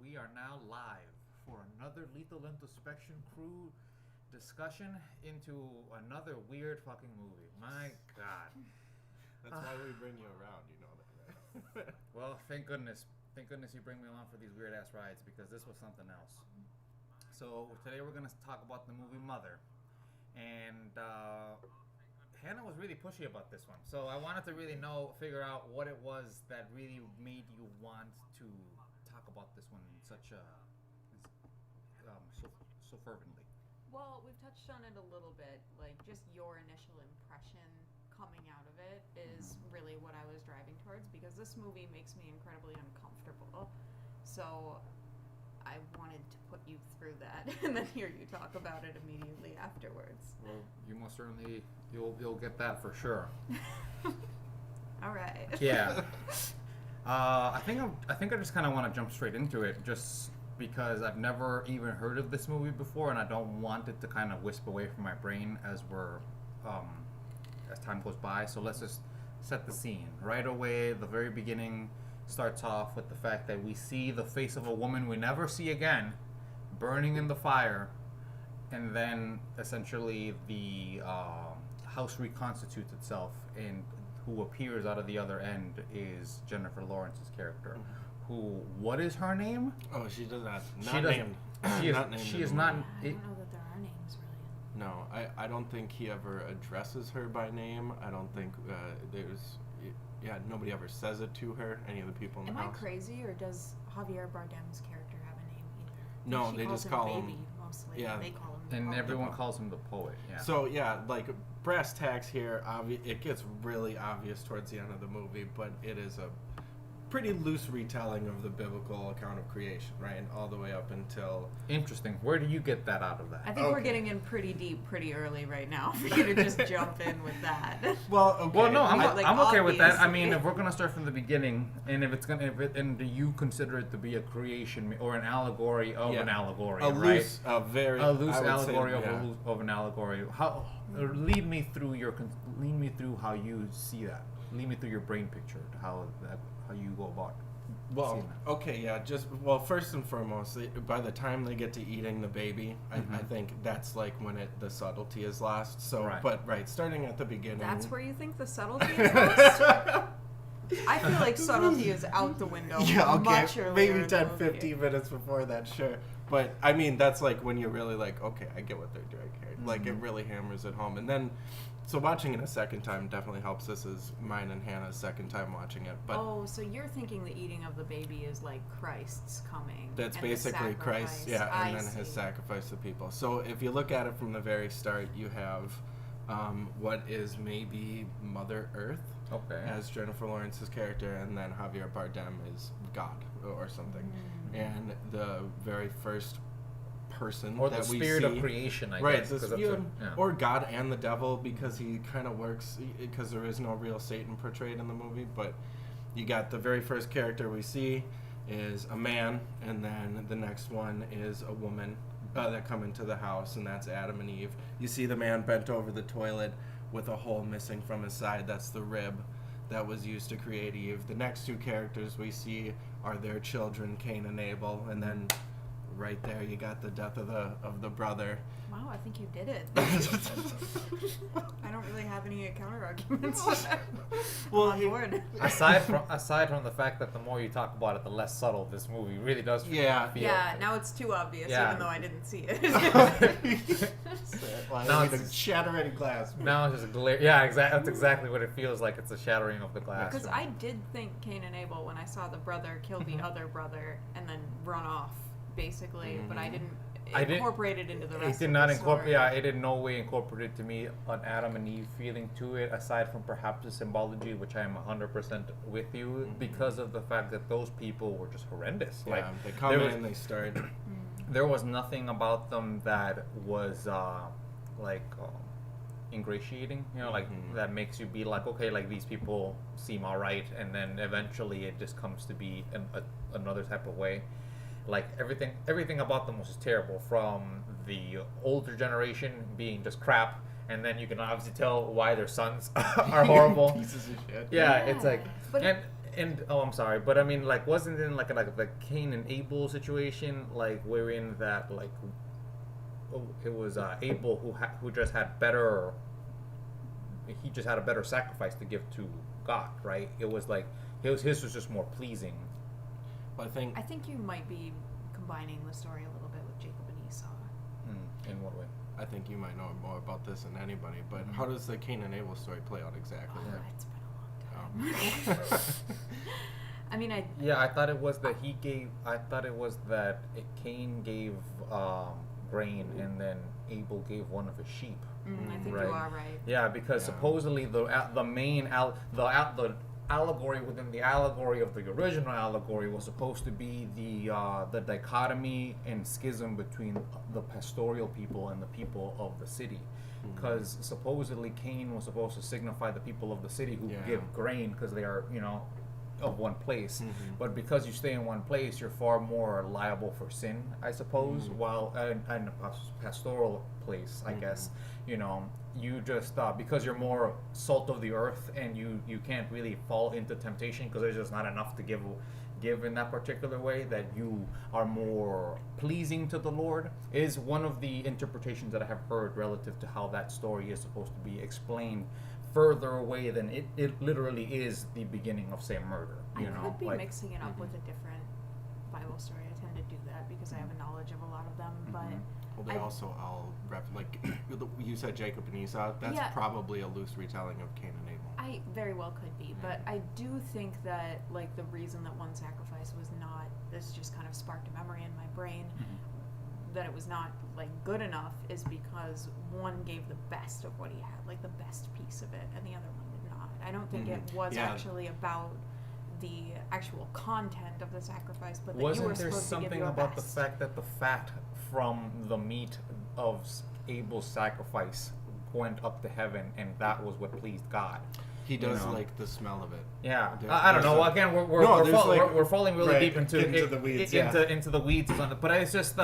we are now live for another Lethal Introspection crew discussion into another weird fucking movie. My God. That's why we bring you around, you know that, right? Well, thank goodness. Thank goodness you bring me along for these weird ass rides because this was something else. So today we're going to talk about the movie Mother. And Hannah was really pushy about this one. So I wanted to really figure out what it was that really made you want to talk about this one such so fervently. Well, we've touched on it a little bit. Like, just your initial impression coming out of it is really what I was driving towards, because this movie makes me incredibly uncomfortable. So I wanted to put you through that and then hear you talk about it immediately afterwards. Well, you most certainly you'll get that for sure. All right. Yeah. I think I just kind of want to jump straight into it, just because I've never even heard of this movie before, and I don't want it to kind of wisp away from my brain as as time goes by. So let's just set the scene right away. The very beginning starts off with the fact that we see the face of a woman we never see again, burning in the fire, and then essentially the house reconstitutes itself, and who appears out of the other end is Jennifer Lawrence's character. Who? What is her name? Oh, she does not. She Named. She is. Not named She in is the not. movie. I don't know that there are names really. No, I don't think he ever addresses her by name. I don't think there's. Yeah, nobody ever says it to her. Any of the people in the Am house. I crazy, or does Javier Bardem's character have a name either? No, She they calls just call him. Baby mostly. yeah. They call him. the And poet. everyone calls him the poet. Yeah. So yeah, like brass tacks here. It gets really obvious towards the end of the movie, but it is a pretty loose retelling of the biblical account of creation, right? And all the way up until. Interesting. Where do you get that out of that? I think we're Okay. getting in pretty deep, pretty early right now for you to just jump in with that. Well, okay. Well, no, Like, I'm okay with that. I obviously. mean, if we're gonna start from the beginning, and and do you consider it to be a creation or an allegory of an allegory, a right? loose, a very A loose I would say, allegory yeah. of an allegory. How? Lead me through how you see that. Lead me through your brain picture. How you go about. Well, seeing that. okay, yeah. First and foremost, by the time they get to eating the baby, I think that's like when the subtlety is lost. So, Right. starting at the beginning. That's where you think the subtlety is lost? I feel like subtlety is out the window. Yeah, okay, Much earlier maybe in the 10, movie. 15 minutes before that, sure. But, I mean, that's like when you're really like, okay, I get what they're doing here. Like, it really hammers it home. And then, so watching it a second time definitely helps. This is mine and Hannah's second time watching it. But Oh, so you're thinking the eating of the baby is like Christ's coming. that's and the basically Christ, sacrifice. yeah, and I then his see. sacrifice to people. So if you look at it from the very start, you have what is maybe Mother Earth Okay. as Jennifer Lawrence's character, and then Javier Bardem is God or something. And the very first person Or that the we spirit see, of creation, I right, guess. this 'cause that's view, yeah. or God and the devil, because he kind of works, because there is no real Satan portrayed in the movie. But you got the very first character we see is a man, and then the next one is a woman that come into the house, and that's Adam and Eve. You see the man bent over the toilet with a hole missing from his side. That's the rib that was used to create Eve. The next two characters we see are their children, Cain and Abel, and then right there you got the death of the brother. Wow, I think you did it. I don't really have any counter arguments. Well, on board. aside from the fact that the more you talk about it, the less subtle this movie really does feel. Yeah. Yeah, now it's too obvious, Yeah. even though I didn't see it. Well, Now I need it's- to shatter any glass. Now it's just a glare. Yeah, exactly. That's exactly what it feels like. It's a shattering of the glass. Because I did think Cain and Abel when I saw the brother kill the other brother and then run off, basically, but I didn't incorporate it into the rest It did of not the incorporate. story. Yeah, it in no way incorporated to me an Adam and Eve feeling to it, aside from perhaps the symbology, which I am 100% with you, because of the fact that those people were just horrendous. Yeah, Like they come there in was- and they start. there was nothing about them that was ingratiating, you know, like that makes you be like, okay, like these people seem all right, and then eventually it just comes to be another type of way. Like everything about them was just terrible, from the older generation being just crap, and then you can obviously tell why their sons are horrible. Pieces of shit. Yeah, it's like, But and And oh, I'm sorry, but I mean, like, wasn't it in like the Cain and Abel situation, like wherein that like it was Abel who just had better, he just had a better sacrifice to give to God, right? It was like his was just more pleasing. Well, I think you might be combining the story a little bit with Jacob and Esau. In what way? I think you might know more about this than anybody, but how does the Cain and Abel story play out exactly? Oh, it's been a long time. I mean, I thought it was that he gave. I thought it was that Cain gave grain, and then Abel gave one of his sheep. I think you are right. Yeah, because supposedly the main the allegory within the allegory of the original allegory was supposed to be the dichotomy and schism between the pastoral people and the people of the city. Because supposedly Cain was supposed to signify the people of the city who give grain because they are, of one place. But because you stay in one place, you're far more liable for sin, I suppose. While in a pastoral place, I guess, you just because you're more salt of the earth, and you can't really fall into temptation because there's just not enough to give in that particular way, that you are more pleasing to the Lord, is one of the interpretations that I have heard relative to how that story is supposed to be explained further away than it literally is the beginning of, say, murder. I could be mixing it up with a different Bible story. I tend to do that because I have a knowledge of a lot of them, but well, they also all like you said Jacob and Esau. That's probably a loose retelling of Cain and Abel. I very well could be, but I do think that like the reason that one sacrifice was not, this just kind of sparked a memory in my brain, that it was not like good enough is because one gave the best of what he had, like the best piece of it, and the other one did not. I don't think it was actually about the actual content of the sacrifice, but that you were supposed to give your best. Wasn't there something about the fact that the fat from the meat of Abel's sacrifice went up to heaven, and that was what pleased God? He does like the smell of it. Yeah, I don't know. Again, we're falling really deep into the weeds, into the weeds. But it's just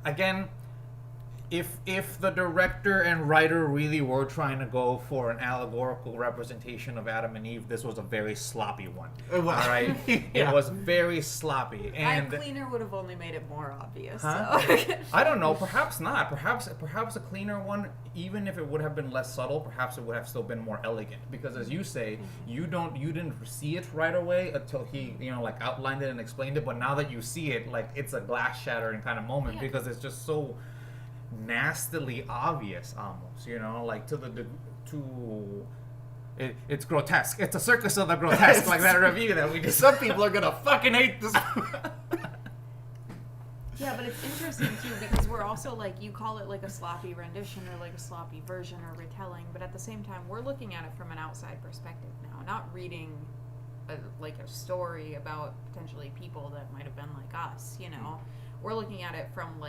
again, if the director and writer really were trying to go for an allegorical representation of Adam and Eve, this was a very sloppy one. All right, it was very sloppy, and a cleaner would have only made it more obvious. Huh? So. I don't know. Perhaps not. Perhaps a cleaner one, even if it would have been less subtle, perhaps it would have still been more elegant. Because as you say, you didn't see it right away until he like outlined it and explained it. But now that you see it, like it's a glass shattering kind of moment because it's just so nastily obvious almost, like it's grotesque. It's a circus of the grotesque, like that review that we just. Some people are gonna fucking hate this. Yeah, but it's interesting too because we're also like, you call it like a sloppy rendition or like a sloppy version or retelling, but at the same time we're looking at it from an outside perspective now, not reading a story about potentially people that might have been like us. We're looking at it from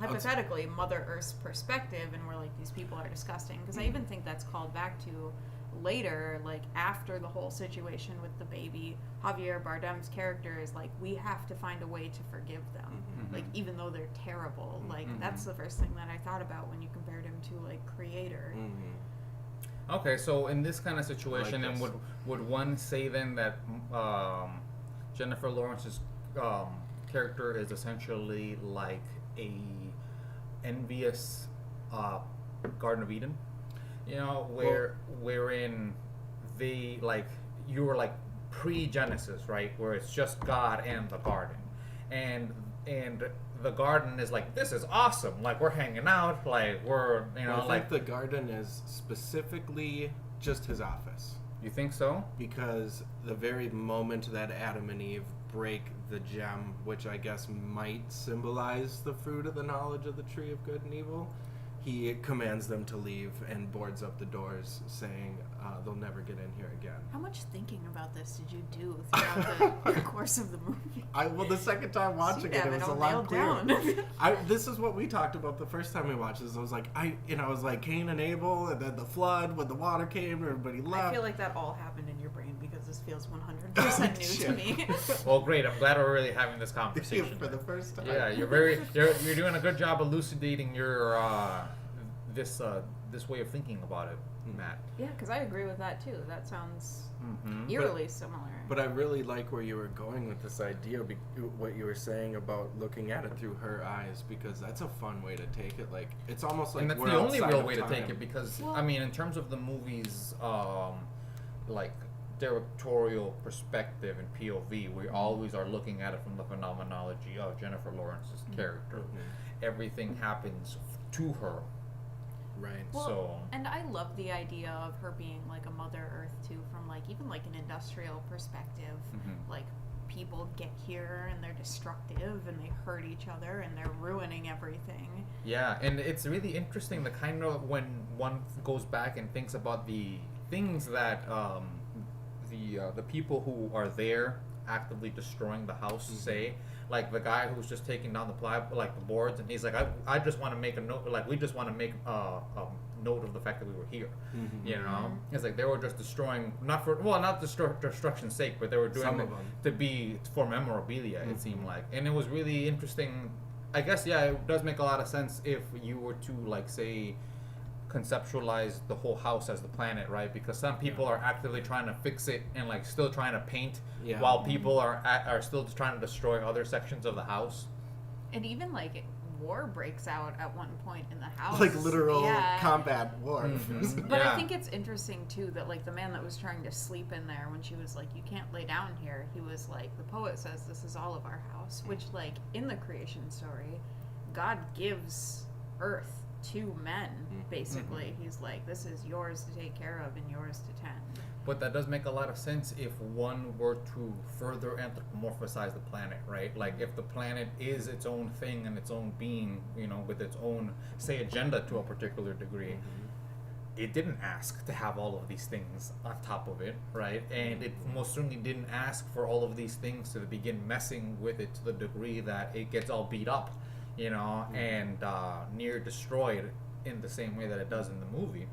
hypothetically Mother Earth's perspective, and we're like, these people are disgusting, because I even think that's called back to later, like after the whole situation with the baby, Javier Bardem's character is like, we have to find a way to forgive them, like even though they're terrible. Like that's the first thing that I thought about when you compared him to like Creator. Okay, so in this kind of situation, and would one say then that Jennifer Lawrence's character is essentially like a envious Garden of Eden, wherein they like, you were like pre-Genesis, right, where it's just God and the garden, and the garden is like, this is awesome, like we're hanging out, like we're I think the garden is specifically just his office. You think so? Because the very moment that Adam and Eve break the gem, which I guess might symbolize the fruit of the knowledge of the tree of good and evil, he commands them to leave and boards up the doors, saying they'll never get in here again. How much thinking about this did you do throughout the course of the movie? Well, the second time watching it was a lot clearer. This is what we talked about the first time we watched this. I was like, Cain and Abel, and then the flood when the water came, everybody left. I feel like that all happened in your brain because this feels 100% new to me. Well, great. I'm glad we're really having this conversation for the first time. Yeah, you're doing a good job elucidating your this way of thinking about it. Matt. Yeah, because I agree with that too. That sounds Mm-hmm. eerily similar. But I really like where you were going with this idea, what you were saying about looking at it through her eyes, because that's a fun way to take it. Like, it's almost like And that's we're the only outside real of way to take time. it because, Well- I mean, in terms of the movie's, like, directorial perspective and POV, we always are looking at it from the phenomenology of Jennifer Lawrence's character. Mhm. Everything happens to her. Right. Well, So- and I love the idea of her being like a Mother Earth too, from like even like an industrial perspective. Mhm. Like people get here and they're destructive and they hurt each other and they're ruining everything. Yeah, and it's really interesting the kind of when one goes back and thinks about the things that the people who are there actively destroying the house say. Like the guy who's just taking down the boards, and he's like, I just want to make a note. Like we just want to make a note of the fact that we were here. Mhm. You know, it's like they were just destroying not destruction's sake, but they were doing Some it of 'em. to be for memorabilia. It seemed like, and it was really interesting. I guess it does make a lot of sense if you were to like say conceptualize the whole house as the planet, right? Because some people are actively trying to fix it and like still trying to paint, Yeah. while people are still trying to destroy other sections of the house. And even like war breaks out at one point in the house. Like literal Yeah. combat war. Mhm. But Yeah. I think it's interesting too that like the man that was trying to sleep in there when she was like, you can't lay down here, he was like, the poet says this is all of our house, which like in the creation story, God gives earth to men, basically. He's like, this is yours to take care of and yours to tend. But that does make a lot of sense if one were to further anthropomorphize the planet, right? Like if the planet is its own thing and its own being, you know, with its own, say, agenda to a particular degree. It didn't ask to have all of these things on top of it, right? And it most certainly didn't ask for all of these things to begin messing with it to the degree that it gets all beat up, you know, and near destroyed in the same way that it does in the movie.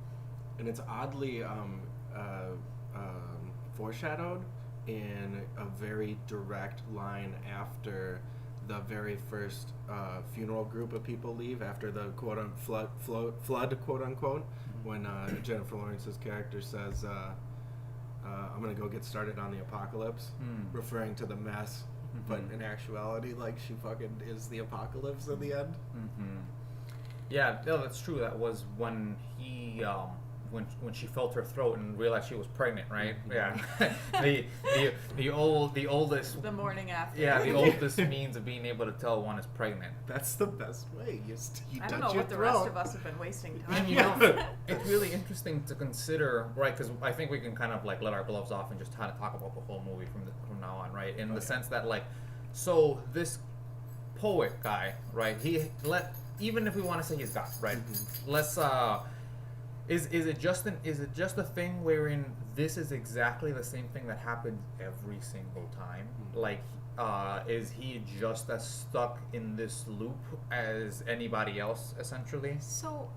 And it's oddly foreshadowed in a very direct line after the very first funeral group of people leave, after the flood quote unquote, when Jennifer Lawrence's character says, I'm gonna go get started on the apocalypse, referring to the mess, but in actuality, like, she fucking is the apocalypse in the end. Yeah, no, that's true. That was when he when she felt her throat and realized she was pregnant, right? Yeah. the oldest The morning after. yeah, the oldest means of being able to tell one is pregnant. That's the best way. You I don't touch know your what the throat. rest of us have been wasting time. And you know, it's really interesting to consider, right? Because I think we can kind of like let our gloves off and just kind of talk about the whole movie from now on, right? In the sense that, like, so this poet guy, right? Even if we want to say he's God, right? Let's is it just a thing wherein this is exactly the same thing that happens every single time? Like, is he just as stuck in this loop as anybody else, essentially? So,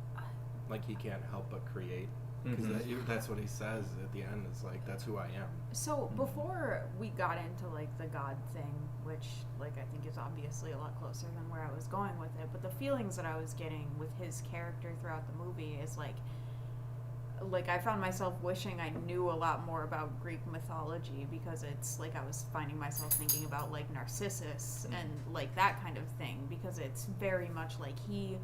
Like, he can't help but create. Because that's what he says at the end. It's like, that's who I am. So before we got into like the God thing, which like I think is obviously a lot closer than where I was going with it, but the feelings that I was getting with his character throughout the movie is like I found myself wishing I knew a lot more about Greek mythology, because it's like I was finding myself thinking about like Narcissus and like that kind of thing, because it's very much like he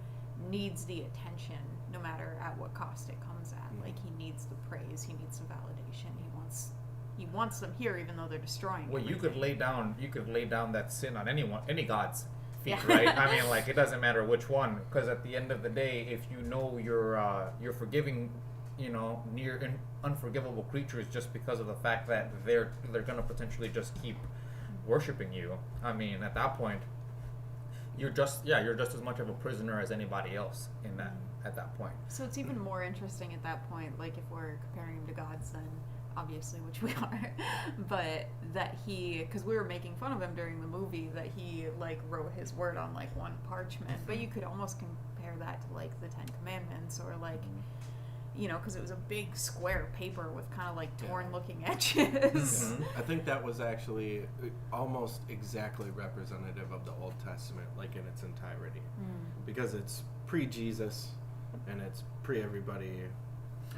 needs the attention no matter at what cost it comes at. Like he needs the praise, he needs the validation, he wants them here even though they're destroying Well, everything. you could lay down that sin on any god's feet, Yeah. right? I mean, like, it doesn't matter which one, because at the end of the day, if you know you're forgiving, you know, near unforgivable creatures just because of the fact that they're gonna potentially just keep worshiping you. I mean, at that point, you're just as much of a prisoner as anybody else in that at that point. So it's even more interesting at that point, like if we're comparing him to gods, then obviously, which we are, but that because we were making fun of him during the movie, that he like wrote his word on like one parchment, but you could almost compare that to like the Ten Commandments, or like, you know, because it was a big square paper with kind of like torn looking edges. I think that was actually almost exactly representative of the Old Testament, like in its entirety, because it's pre-Jesus and it's pre everybody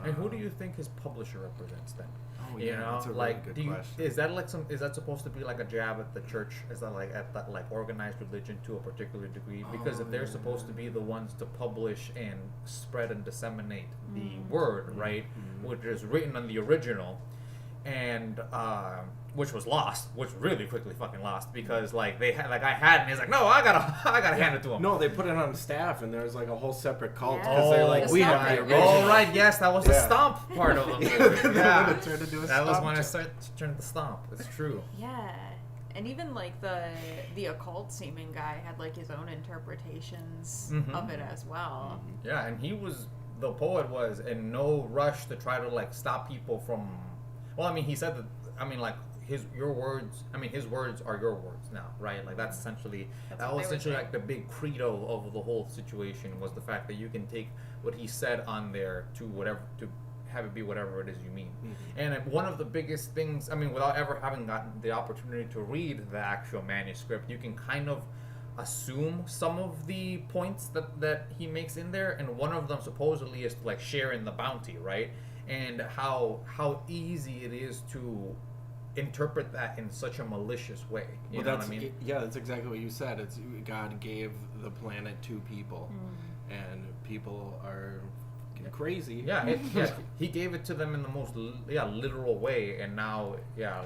And who do you think his publisher represents then? Oh, You yeah, know, that's a really like, good do you, question. is that like some? Is that supposed to be like a jab at the church? Is that like at that like organized religion to a particular degree? Because if they're supposed to be the ones to publish and spread and disseminate the word, right, which is written on the original, and which was lost, which really quickly fucking lost because like they had like I had it and he's like, no, I gotta hand it to him. No, they put it on staff, and there's like a whole separate cult Yeah. because they're like, The we have stomp. the original. Oh right, yes, that was the Yeah. stomp part of the movie. They Yeah, wanted to turn into a that was stomp when I joke. started to turn to stomp. It's true. Yeah. And even like the occult seeming guy had like his own interpretations Mhm. of it as well. Yeah, and the poet was in no rush to try to like stop people from. Well, I mean, he said that. I mean, like his words are your words now, right? Like that's essentially That's that what was they were essentially saying. like the big credo of the whole situation was the fact that you can take what he said on there to have it be whatever it is you mean. And one of the biggest things, I mean, without ever having gotten the opportunity to read the actual manuscript, you can kind of assume some of the points that he makes in there, and one of them supposedly is to like share in the bounty, right? And how easy it is to interpret that in such a malicious way. You Well, know that's what I mean? yeah, that's exactly what you said. It's God gave the planet to people, and people are crazy. Yeah, he gave it to them in the most literal way, and now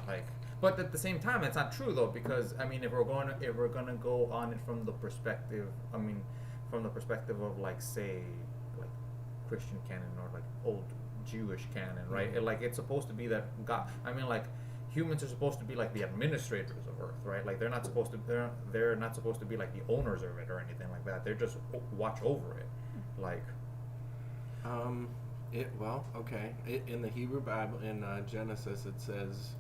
like. But at the same time, it's not true though, because I mean, if we're gonna go on it from the perspective, I mean, from the perspective of like say, like Christian canon or like old Jewish canon, right? Like it's supposed to be that God. I mean, like humans are supposed to be like the administrators of Earth, right? Like they're not supposed to be like the owners of it or anything like that. They're just watch over it, like. In the Hebrew Bible, in Genesis, it says,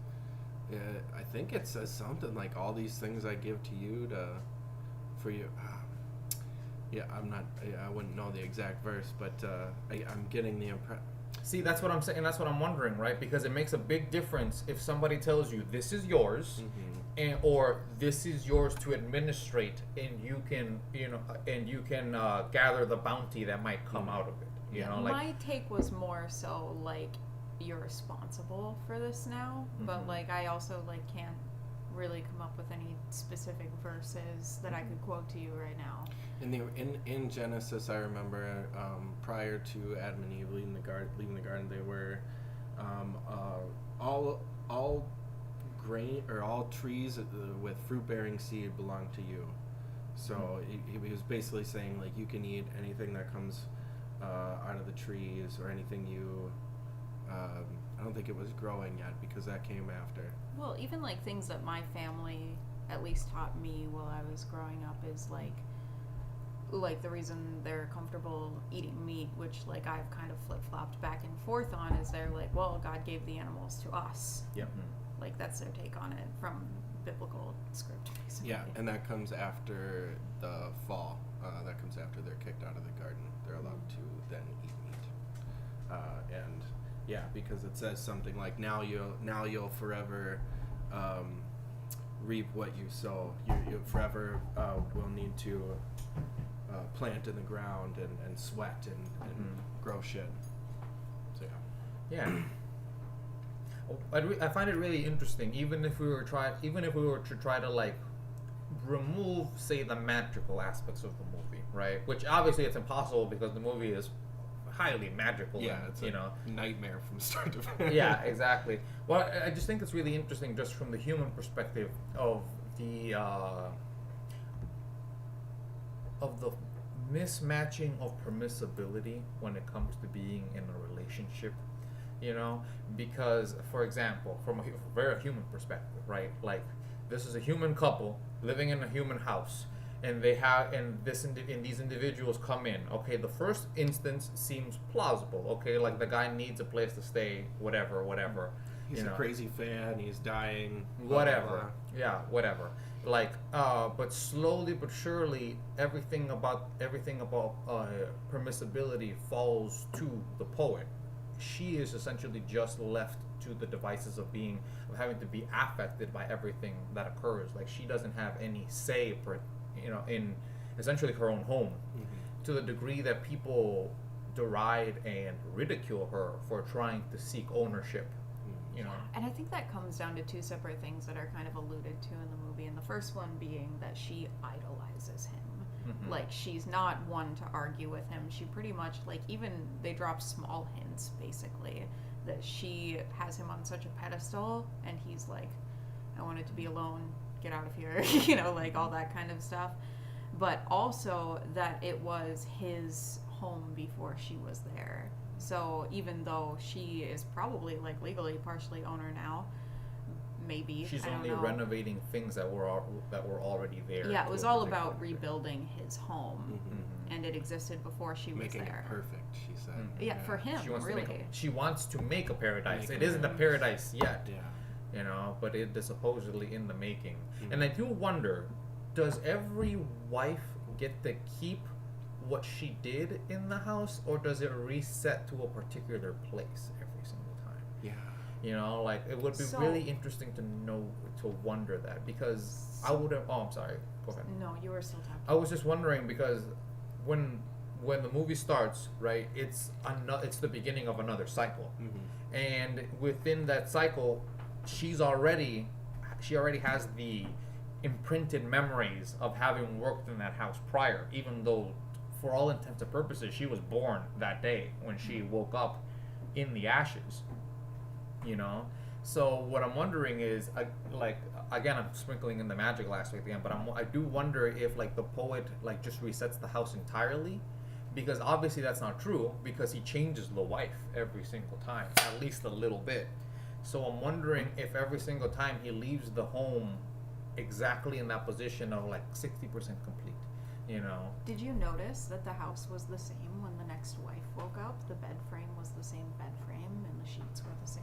I think it says something like, "All these things I give to you for you." I wouldn't know the exact verse, but I'm getting the impression. See, that's what I'm saying. That's what I'm wondering, right? Because it makes a big difference if somebody tells you this is yours, or this is yours to administrate, and you can, gather the bounty that might come out of it. You know, like My take was more so like you're responsible for this now, but like I also like can't really come up with any specific verses that I could quote to you right now. In Genesis, I remember prior to Adam and Eve leaving the garden, they were all grain or all trees with fruit-bearing seed belong to you. So he was basically saying like you can eat anything that comes out of the trees or anything you. I don't think it was growing yet because that came after. Well, even like things that my family at least taught me while I was growing up is like the reason they're comfortable eating meat, which like I've kind of flip-flopped back and forth on, is they're like, well, God gave the animals to us. Yep. Like that's their take on it from biblical script, basically. Yeah, and that comes after the fall. That comes after they're kicked out of the garden. They're allowed to then eat meat. And yeah, because it says something like now you'll forever reap what you sow. You forever will need to plant in the ground and sweat and grow shit. So yeah. I find it really interesting. Even if we were to try to like remove, say, the magical aspects of the movie, right? Which obviously it's impossible because the movie is highly magical. yeah, and, it's a nightmare from start to finish. Yeah, exactly. Well, I just think it's really interesting just from the human perspective of the mismatching of permissibility when it comes to being in a relationship, because, for example, from a very human perspective, right? Like, this is a human couple living in a human house, and these individuals come in. Okay, the first instance seems plausible. Okay, like the guy needs a place to stay, whatever. He's a crazy fan. He's dying. Whatever. Blah, blah, Yeah, whatever. Like, but slowly but surely, everything about permissibility falls to the poet. She is essentially just left to the devices of having to be affected by everything that occurs. Like, she doesn't have any say, in essentially her own home. To the degree that people deride and ridicule her for trying to seek ownership. You know. And I think that comes down to two separate things that are kind of alluded to in the movie. And the first one being that she idolizes him. Mhm. Like, she's not one to argue with him. She pretty much, like, even they drop small hints, basically, that she has him on such a pedestal, and he's like, I wanted to be alone, get out of here, you know, like all that kind of stuff. But also that it was his home before she was there. So even though she is probably, like, legally partially owner now, maybe She's I don't only know. renovating things that were already there. Yeah, it to was a all particular about degree. rebuilding his home, Mhm. and it existed before she was Making there. it perfect, she said. Mhm. Yeah, for him, She wants really. to make she wants to make a paradise. Make It isn't a it. paradise yet, Yeah. you know, but it is supposedly in the making. Mhm. And I do wonder, does every wife get to keep what she did in the house, or does it reset to a particular place every single time? Yeah. You know, like, it would be So- really interesting to know, to wonder that, because I would have. Oh, I'm sorry. Go ahead. No, you were still talking. I was just wondering because when the movie starts, right, it's the beginning of another cycle, Mm-hmm. and within that cycle, she already has the imprinted memories of having worked in that house prior, even though, for all intents and purposes, she was born that day when she woke up in the ashes. You know, so what I'm wondering is, like, again, I'm sprinkling in the magic last week again, but I do wonder if, like, the poet, like, just resets the house entirely, because obviously that's not true, because he changes the wife every single time, at least a little bit. So I'm wondering if every single time he leaves the home exactly in that position of, like, 60% complete, you know. Did you notice that the house was the same when the next wife woke up? The bed frame was the same bed frame, and the sheets were the same.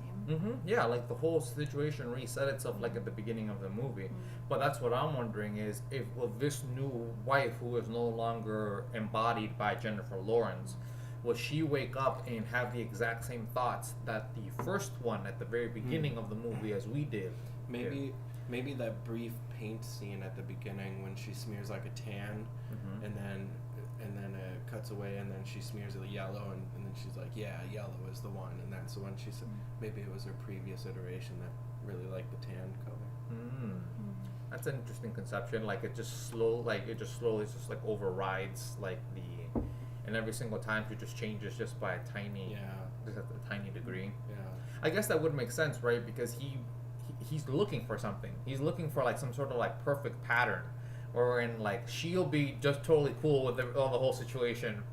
Yeah, like, the whole situation reset itself, like, at the beginning of the movie. But that's what I'm wondering is, if will this new wife, who is no longer embodied by Jennifer Lawrence, will she wake up and have the exact same thoughts that the first one at the very beginning of the movie, as we did? Maybe that brief paint scene at the beginning when she smears like a tan, Mhm. and then it cuts away, and then she smears it yellow, and then she's like, yeah, yellow is the one, and that's the one she said. Maybe it was her previous iteration that really liked the tan color. That's an interesting conception. Like, it just slowly just like overrides, like, and every single time she just changes just by a tiny, just at a tiny degree. Yeah. I guess that would make sense, right? Because he's looking for something. He's looking for, like, some sort of, like, perfect pattern, or in, like, she'll be just totally cool with the whole situation,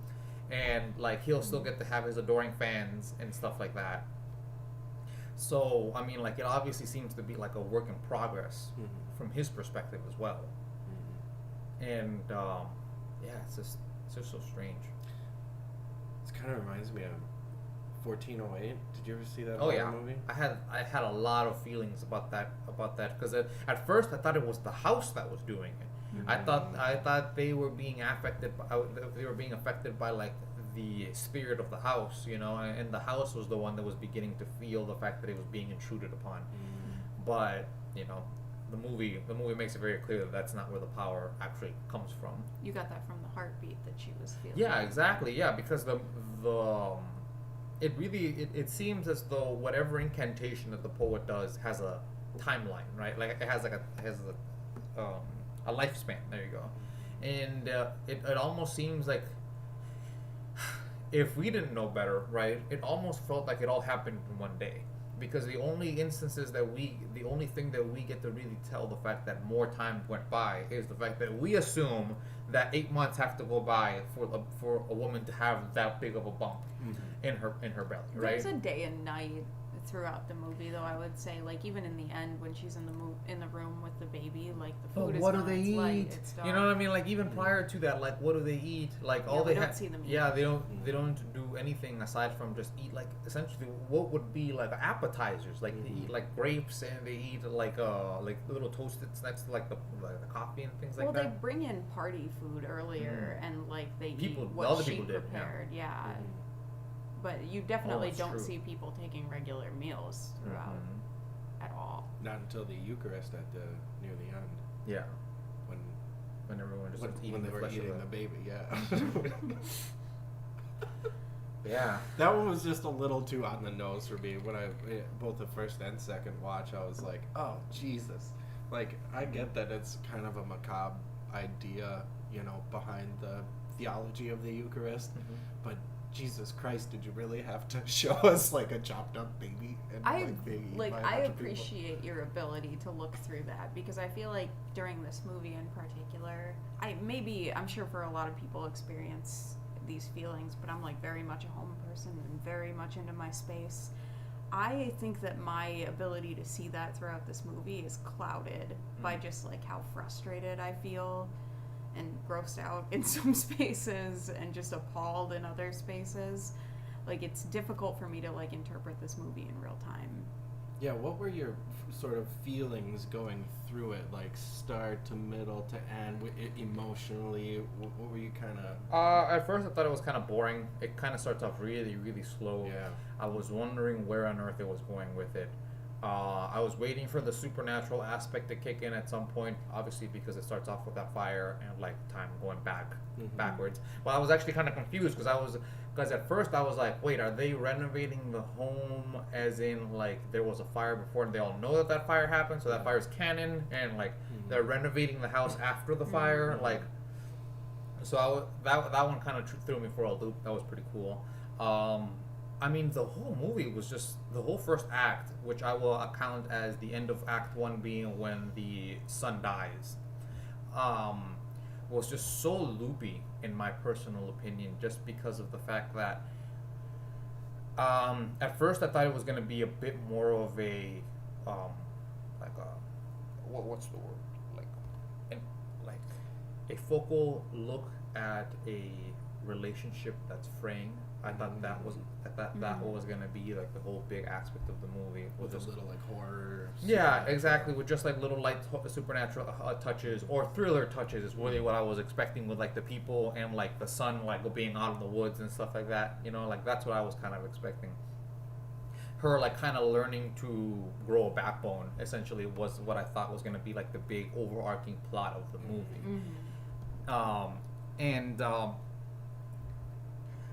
and, like, he'll still get to have his adoring fans and stuff like that. So I mean, like, it obviously seems to be like a work in progress from his perspective as well. And yeah, it's just so strange. It kind of reminds me of 1408. Did you ever see that Oh yeah, movie? I had a lot of feelings about that because at first I thought it was the house that was doing it. I thought they were being affected by like the spirit of the house, you know, and the house was the one that was beginning to feel the fact that it was being intruded upon. But you know, the movie makes it very clear that that's not where the power actually comes from. You got that from the heartbeat that she was feeling. Yeah, exactly. Yeah, because it seems as though whatever incantation that the poet does has a timeline, right? Like it has a lifespan. There you go. And it almost seems like, if we didn't know better, right? It almost felt like it all happened in one day. Because the only thing that we get to really tell the fact that more time went by is the fact that we assume that 8 months have to go by for a woman to have that big of a bump in her belly, right? There's a day and night throughout the movie, though. I would say, like, even in the end when she's in the room with the baby, like, the food is what done, do they it's eat? light, it's dark. You know what I mean? Like, even prior to that, like, what do they eat? Like, all we they don't see them eat. Yeah, they don't do anything aside from just eat, like, essentially what would be like appetizers. Like they eat like grapes, and they eat like little toasted snacks, like the coffee and things like Well, that. they bring in party food earlier, and like they People- eat what other she people did, yeah. prepared. Yeah. But you definitely that's don't true. see people taking regular meals throughout at all. Not until the Eucharist near the end, Yeah, when when everyone just starts eating when they the were flesh eating of the baby. Yeah. Yeah. That one was just a little too on the nose for me. When both the first and second watch, I was like, oh, Jesus. Like, I get that it's kind of a macabre idea, behind the theology of the Eucharist, but Jesus Christ, did you really have to show us like a chopped up baby? And, being eaten by a bunch I of people? appreciate your ability to look through that, because I feel like during this movie in particular, I'm sure for a lot of people experience these feelings, but I'm like very much a home person and very much into my space. I think that my ability to see that throughout this movie is clouded by just like how frustrated I feel and grossed out in some spaces and just appalled in other spaces. Like, it's difficult for me to like interpret this movie in real time. Yeah, what were your sort of feelings going through it, like start to middle to end, emotionally? What were you kind of... At first I thought it was kind of boring. It kind of starts off really, really slow. Yeah. I was wondering where on earth it was going with it. I was waiting for the supernatural aspect to kick in at some point, obviously because it starts off with that fire and like time going backwards. Well, I was actually kind of confused because at first I was like, wait, are they renovating the home as in like there was a fire before and they all know that fire happened, so that fire's canon, and like they're renovating the house after the fire, like. So that one kind of threw me for a loop. That was pretty cool. I mean, the whole movie was just the whole first act, which I will account as the end of Act 1 being when the son dies, was just so loopy in my personal opinion, just because of the fact that at first I thought it was going to be a bit more of a what's the word, like a focal look at a relationship that's fraying. I thought that was that was gonna be like the whole big aspect of the movie, with a little like horror. Yeah, exactly. With just like little light supernatural touches or thriller touches is really what I was expecting, with like the people and like the son like being out of the woods and stuff like that. Like that's what I was kind of expecting. Her like kind of learning to grow a backbone essentially was what I thought was gonna be like the big overarching plot of the movie.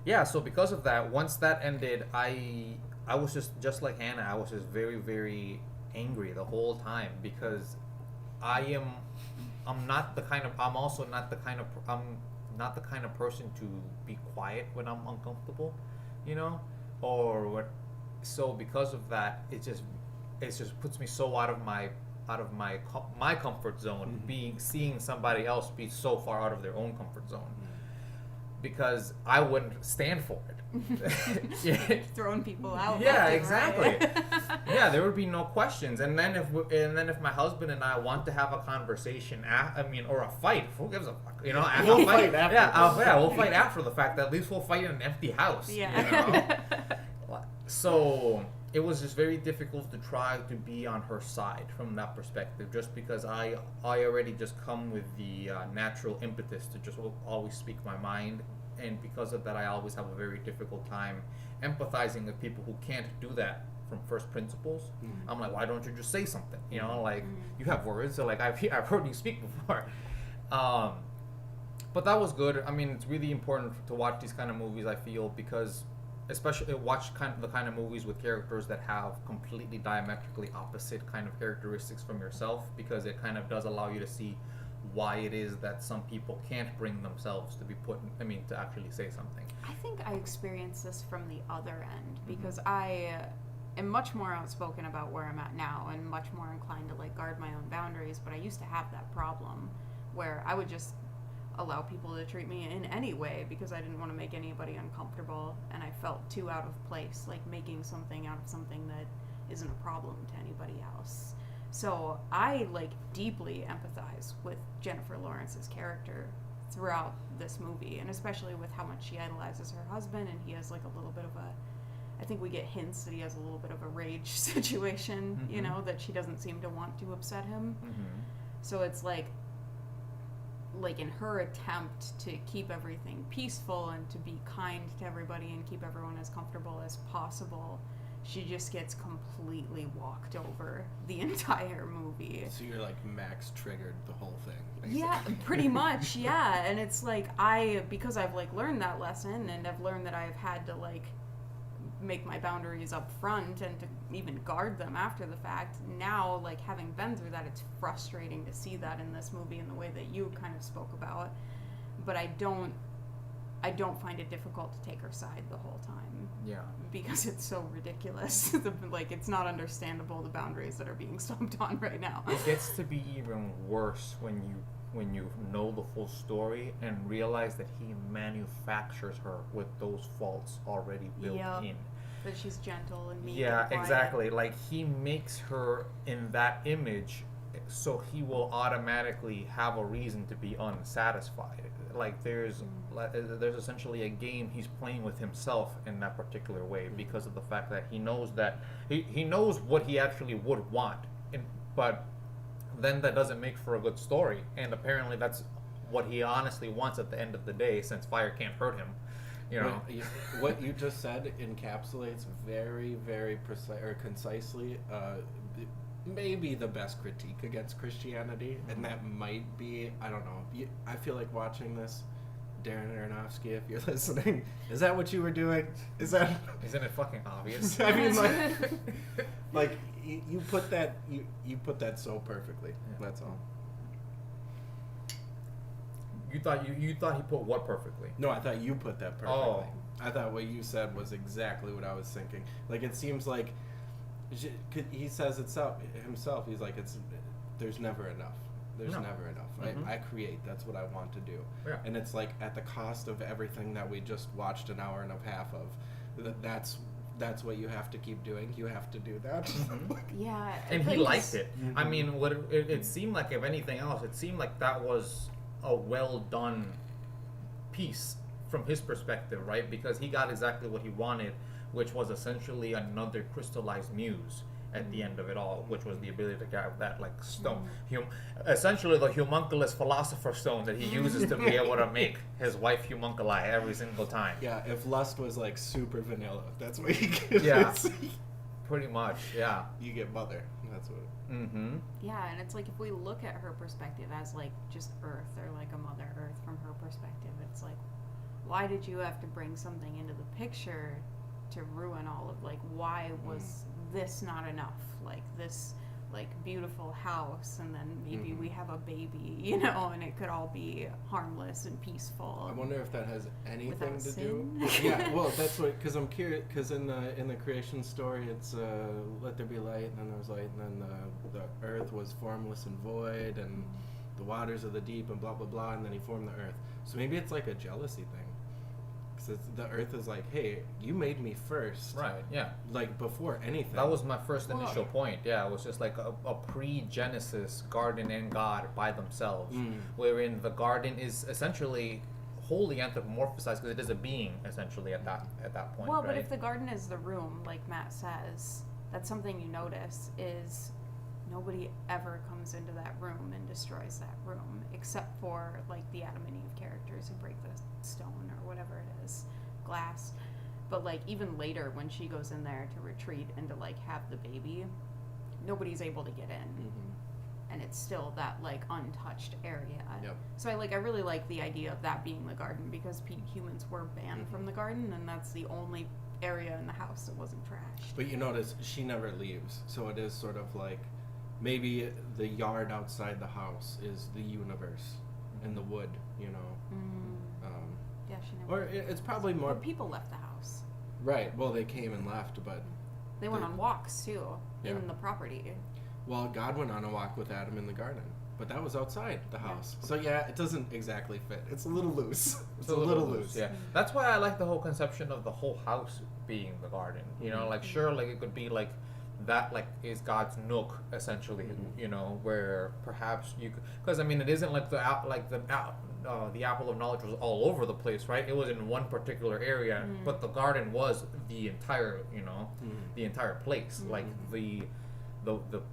Yeah, so because of that, once that ended, I was just like Hannah. I was just very, very angry the whole time, because I'm not the kind of person to be quiet when I'm uncomfortable, or what. So because of that, it just puts me so out of my comfort zone, seeing somebody else be so far out of their own comfort zone. Because I wouldn't stand for it. Throwing people out. Yeah, exactly. Yeah, there would be no questions. And then if my husband and I want to have a conversation, or a fight, who gives a fuck? We'll fight after. Yeah, we'll fight after the fact. At least we'll fight in an empty house. Yeah. So it was just very difficult to try to be on her side from that perspective, just because I already just come with the natural impetus to just always speak my mind, and because of that I always have a very difficult time empathizing with people who can't do that from first principles. I'm like, why don't you just say something? You have words, so like I've heard you speak before. But that was good. I mean, it's really important to watch these kind of movies, I feel, because especially watch the kind of movies with characters that have completely diametrically opposite kind of characteristics from yourself, because it kind of does allow you to see why it is that some people can't bring themselves to be to actually say something. I think I experienced this from the other end, because I am much more outspoken about where I'm at now and much more inclined to like guard my own boundaries, but I used to have that problem where I would just allow people to treat me in any way because I didn't want to make anybody uncomfortable, and I felt too out of place, like making something out of something that isn't a problem to anybody else. So I like deeply empathize with Jennifer Lawrence's character throughout this movie, and especially with how much she idolizes her husband, and he has like a little bit of I think we get hints that he has a little bit of a rage situation, that she doesn't seem to want to upset him. So it's like in her attempt to keep everything peaceful and to be kind to everybody and keep everyone as comfortable as possible, she just gets completely walked over the entire movie. So you're like Max triggered the whole thing. Basically. Yeah, pretty much, yeah. And it's like because I've like learned that lesson, and I've learned that I've had to like make my boundaries up front and to even guard them after the fact. Now, like having been through that, it's frustrating to see that in this movie in the way that you kind of spoke about. But I don't find it difficult to take her side the whole time. Yeah. Because it's so ridiculous. Like, it's not understandable, the boundaries that are being stomped on right now. It gets to be even worse when you know the full story and realize that he manufactures her with those faults already built in. That she's gentle and meek. Yeah, and quiet. exactly. Like, he makes her in that image so he will automatically have a reason to be unsatisfied. Like, there's essentially a game he's playing with himself in that particular way because of the fact that he knows that he knows what he actually would want, but then that doesn't make for a good story. And apparently that's what he honestly wants at the end of the day, since fire can't hurt him. You know, what you just said encapsulates very, very precise or concisely maybe the best critique against Christianity, and that might be, I don't know. I feel like watching this, Darren Aronofsky, if you're listening, is that what you were doing? Isn't it fucking obvious? I mean, like you put that you put that so perfectly. Yeah. That's all. You thought he put what perfectly? No, I thought you put that perfectly. Oh. I thought what you said was exactly what I was thinking. Like, it seems like he says himself. He's like, there's never enough. There's never enough. Mm-hmm. I create. That's what I want to do. Yeah. And it's like at the cost of everything that we just watched an hour and a half of. That's what you have to keep doing. You have to do that. Mm-hmm. Yeah. And he liked it. Mm-hmm. I mean, what it seemed like, if anything else, it seemed like that was a well done piece from his perspective, right? Because he got exactly what he wanted, which was essentially another crystallized muse at the end of it all, which was the ability to get that like stone, essentially the homunculus philosopher's stone that he uses to be able to make his wife homunculi every single time. Yeah, if lust was like super vanilla, that's what you get. Yeah, pretty much. Yeah, you get mother. That's what. Mm-hmm. Yeah, and it's like if we look at her perspective as like just Earth, or like a Mother Earth from her perspective, it's like, why did you have to bring something into the picture to ruin all of, like, why was this not enough? Like, this like beautiful house, and then maybe we have a baby, you know, and it could all be harmless and peaceful. I wonder if that has anything to sin? do. Yeah, well, that's what, because I'm curious, because in the creation story, it's let there be light, and then there was light, and then the earth was formless and void, and the waters of the deep, and blah blah blah, and then he formed the earth. So maybe it's like a jealousy thing. The earth is like, hey, you made me first. Right, yeah. Like, before anything. That was my first initial point, yeah. It was just like a pre-Genesis garden and God by themselves, wherein the garden is essentially wholly anthropomorphized because it is a being, essentially, at that point. Well, right? But if the garden is the room, like Matt says, that's something you notice is nobody ever comes into that room and destroys that room, except for like the Adam and Eve characters who break the stone or whatever it is, glass. But like even later when she goes in there to retreat and to like have the baby, nobody's able to get in, and it's still that like untouched area. Yep. So I really like the idea of that being the garden, because humans were banned from the garden, and that's the only area in the house that wasn't trashed. But you notice she never leaves, so it is sort of like maybe the yard outside the house is the universe and the wood, you know. Yeah, she never. Or it's probably more. But people left the house. Right. Well, they came and left, but they went on walks too in the property. Well, God went on a walk with Adam in the garden, but that was outside the house. So yeah, it doesn't exactly fit. It's a little loose. It's a little loose. Yeah. That's why I like the whole conception of the whole house being the garden. You know, like sure, like it could be like that, like is God's nook essentially. You know, where perhaps you could, because I mean, it isn't like the apple of knowledge was all over the place, right? It was in one particular area, but the garden was the entire, you know, the entire place. Like the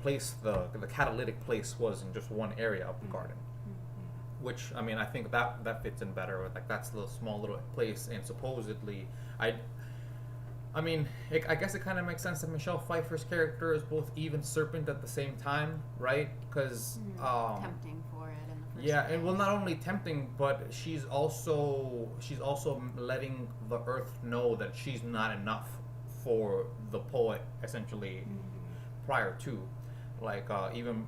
place, the catalytic place was in just one area of the garden. Which, I mean, I think that fits in better with, like, that's the small little place, and supposedly I mean, I guess it kind of makes sense that Michelle Pfeiffer's character is both Eve and Serpent at the same time, right? Because Tempting for it in the first yeah, place. and well, not only tempting, but she's also letting the Earth know that she's not enough for the poet, essentially, prior to, like even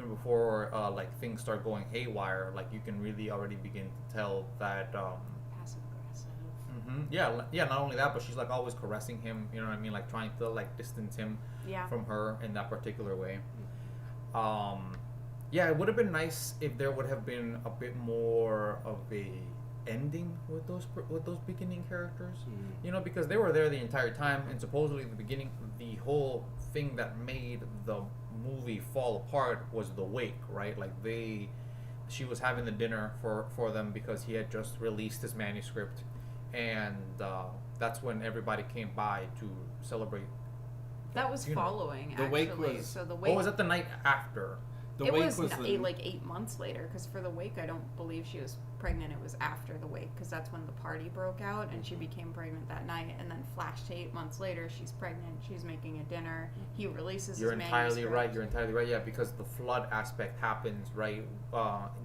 before like things start going haywire, like you can really already begin to tell that. Passive aggressive. Yeah, yeah. Not only that, but she's like always caressing him. You know what I mean? Like trying to like distance him Yeah. from her in that particular way. Yeah, it would have been nice if there would have been a bit more of a ending with those beginning characters. You know, because they were there the entire time, and supposedly the beginning, the whole thing that made the movie fall apart was the wake, right? Like she was having the dinner for them because he had just released his manuscript, and that's when everybody came by to celebrate. That was You know, following, the actually. wake was- So the wake... Oh, was that the night after? The it wake was the, like 8 months later, because for the wake, I don't believe she was pregnant. It was after the wake, because that's when the party broke out, and she became pregnant that night. And then flash to 8 months later, she's pregnant. She's making a dinner. He releases You're his entirely right. manuscript. You're entirely right. Yeah, because the flood aspect happens right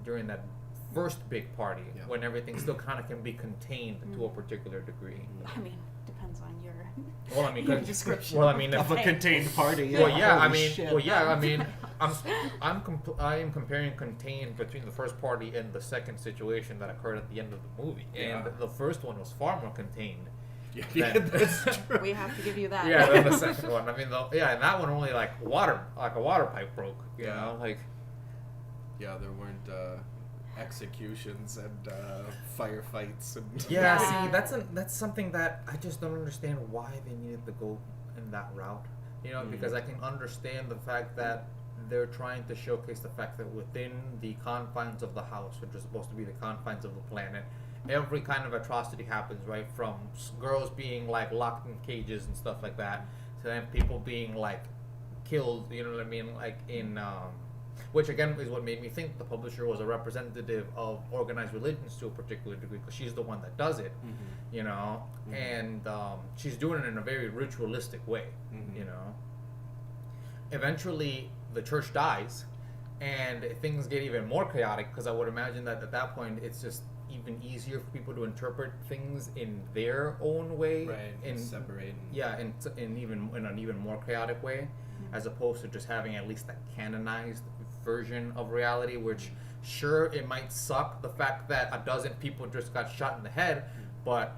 during that first big party Yeah. when everything still kind of can be contained to a particular degree. I mean, depends on your Well, I mean, your description. well, I mean, of a Okay. contained party. well, yeah, I Holy mean, shit. well, yeah, I mean, I am comparing contained between the first party and the second situation that occurred at the end of the movie, and Yeah. the first one was far more contained. Yeah, that's true. We have to give you that. Yeah, then the second one. I mean, and that one only like a water pipe broke. You Yeah. know, like. Yeah, there weren't executions and firefights and Yeah, Yeah. see, that's something that I just don't understand why they needed to go in that route. You know, because I can understand the fact that they're trying to showcase the fact that within the confines of the house, which is supposed to be the confines of the planet, every kind of atrocity happens, right? From girls being like locked in cages and stuff like that, to then people being like killed. You know what I mean? Like in which again is what made me think the publisher was a representative of organized religions to a particular degree, because she's the one that does it, you know, and she's doing it in a very ritualistic way, you know. Eventually, the church dies, and things get even more chaotic, because I would imagine that at that point it's just even easier for people to interpret things in their own way, right, in separate. yeah, in even in an even more chaotic way, as opposed to just having at least a canonized version of reality. Which, sure, it might suck the fact that a dozen people just got shot in the head, but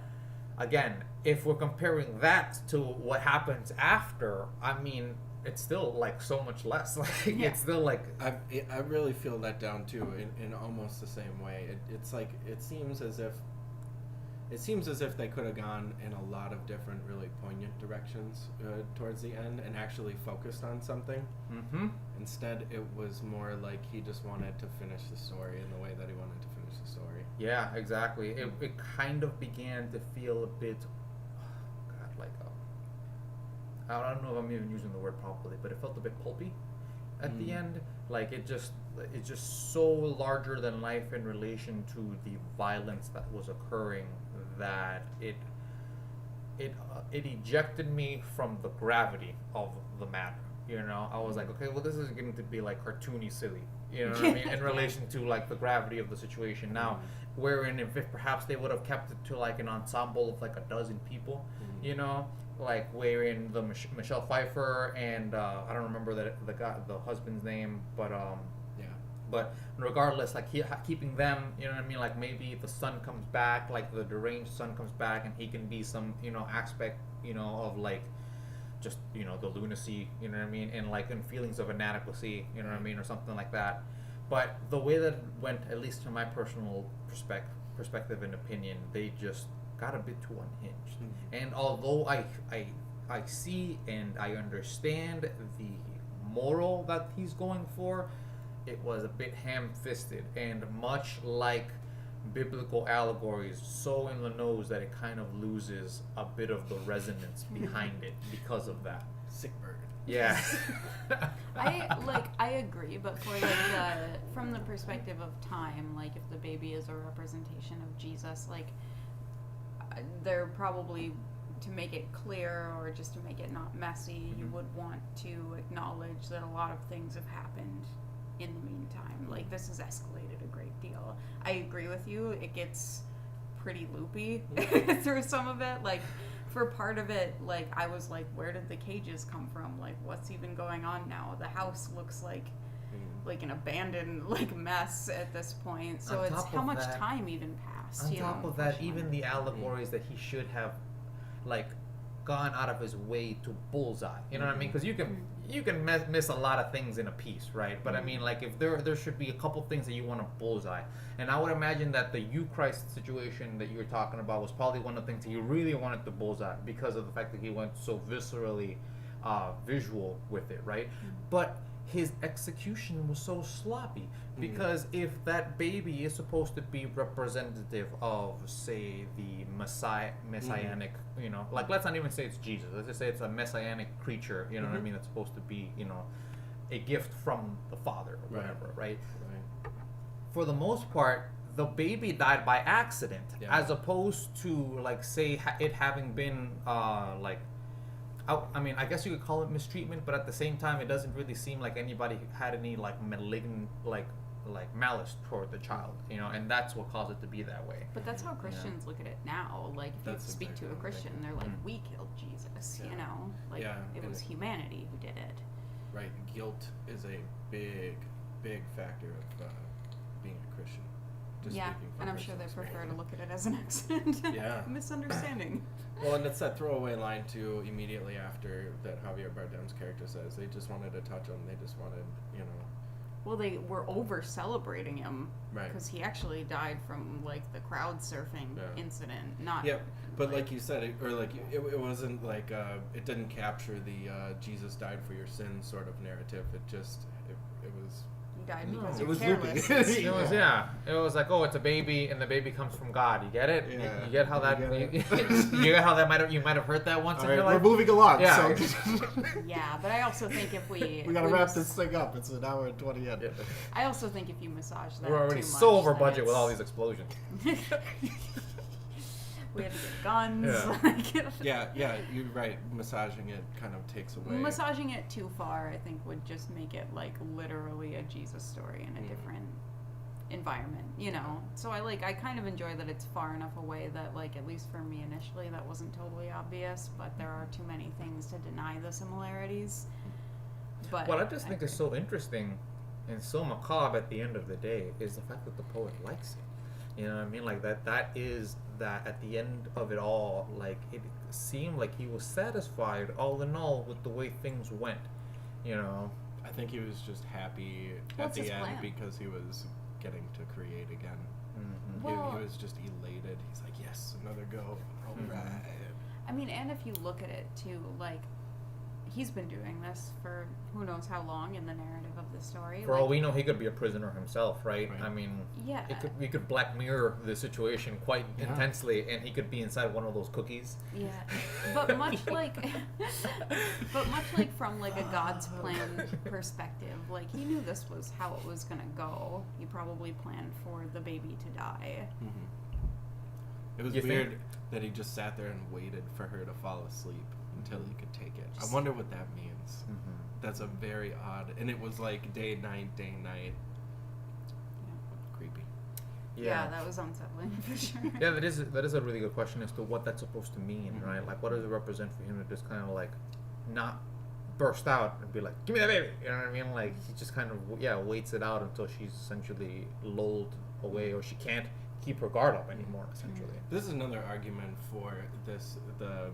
again, if we're comparing that to what happens after, I mean, it's still like so much less. Like it's still like I really feel that down too, in almost the same way. It's like it seems as if they could have gone in a lot of different really poignant directions towards the end and actually focused on something. Instead, it was more like he just wanted to finish the story in the way that he wanted to finish the story. Yeah, exactly. It kind of began to feel a bit, God, like I don't know if I'm even using the word properly, but it felt a bit pulpy at the end. Like it's just so larger than life in relation to the violence that was occurring, that it ejected me from the gravity of the matter. You know, I was like, okay, well, this is getting to be like cartoony silly. You know what I mean? In relation to like the gravity of the situation now, wherein if perhaps they would have kept it to like an ensemble of like a dozen people, you know, like wherein the Michelle Pfeiffer and I don't remember the husband's name, but but regardless, like keeping them, you know what I mean, like maybe the son comes back, like the deranged son comes back, and he can be some, you know, aspect, you know, of like just, you know, the lunacy, you know what I mean, and like in feelings of inadequacy, you know what I mean, or something like that. But the way that it went, at least from my personal perspective and opinion, they just got a bit too unhinged. And although I see and I understand the moral that he's going for, it was a bit ham-fisted and much like biblical allegories, so in the nose that it kind of loses a bit of the resonance behind it because of that. Sick bird. Yeah. I agree, but for like from the perspective of time, like if the baby is a representation of Jesus, like there probably to make it clear or just to make it not messy, you would want to acknowledge that a lot of things have happened in the meantime. Like, this has escalated a great deal. I agree with you. It gets pretty loopy through some of it. Like, for part of it, like, I was like, where did the cages come from? Like, what's even going on now? The house looks like an abandoned, like, mess at this point. So On it's top how of much that- time even passed. On you top know, of that, pushing even on the it. allegories that he should have, like, gone out of his way to bullseye. You know what I mean? Because you can miss a lot of things in a piece, right? But I mean, like, if there should be a couple things that you want to bullseye, and I would imagine that the Christ situation that you were talking about was probably one of the things that he really wanted to bullseye because of the fact that he went so viscerally visual with it, right? But his execution was so sloppy because if that baby is supposed to be representative of, say, the messianic, you know, like, let's not even say it's Jesus, let's just say it's a messianic creature, you know what I mean, that's supposed to be, you know, a gift from the Father or whatever, right? For the most part, the baby died by accident, as opposed to, like, say, it having been like, I mean, I guess you could call it mistreatment, but at the same time, it doesn't really seem like anybody had any, like, malignant, like malice toward the child, you know, and that's what caused it to be that way. But that's how Christians look at it now. Like, if That's you speak exactly to a what I'm Christian, thinking. they're like, we killed Jesus, you know? Like, it was humanity who did it. Right. Guilt is a big, big factor of being a Christian. Just Yeah, speaking from and I'm sure they personal prefer to experience. look at it as an accident. Yeah. Misunderstanding. Well, and it's that throwaway line, too, immediately after that Javier Bardem's character says. They just wanted to touch him. They just wanted, you know. Well, they were over-celebrating him. Right. Because he actually died from, like, the crowd surfing incident. Not... Yeah, but like you said, it wasn't like, it didn't capture the Jesus died for your sins sort of narrative. It just, it was... He died because it you're was careless. loopy. It was it was like, oh, it's a baby, and the baby comes from God. You get it? Yeah. You get how that? You You, get it? you get how that you might have heard that once All in your right, life. we're moving along. Yeah. So Yeah, but I also think if we... we gotta we wrap mas- this thing up. It's an hour and 20 in. I also think if you massage that We're already too much, so over then budget with all it's- these explosions. We had to get guns. Yeah. Like, Yeah, you're right. Massaging it kind of takes away. Massaging it too far, I think, would just make it like literally a Jesus story in a different environment, you know. So I kind of enjoy that it's far enough away that, like, at least for me initially, that wasn't totally obvious. But there are too many things to deny the similarities. But What I just think is so interesting and so macabre at the end of the day is the fact that the poet likes it. You know what I mean? Like that is that at the end of it all, like, it seemed like he was satisfied all in all with the way things went. You know? I think he was just happy What's at his the end plan? because he was getting to create again. Mm-hmm. Well- he was just elated. He's like, yes, another go. All right. I mean, and if you look at it too, like, he's been doing this for who knows how long in the narrative of the story. For like, all we know, he could be a prisoner himself, right? Right. I mean, Yeah. we could Black Mirror the situation quite Yeah. intensely, and he could be inside one of those cookies. Yeah, but much like from like a God's plan perspective, like he knew this was how it was gonna go. He probably planned for the baby to die. It was You think- weird that he just sat there and waited for her to fall asleep until he could take it. I wonder what that means. That's a very odd, and it was like day, night. Creepy. Yeah, that was unsettling for sure. Yeah, that is a really good question as to what that's supposed to mean, right? Like, what does it represent for him to just kind of like not burst out and be like, "Give me that baby," you know what I mean? Like, he just kind of waits it out until she's essentially lulled away, or she can't keep her guard up anymore, essentially. This is another argument for the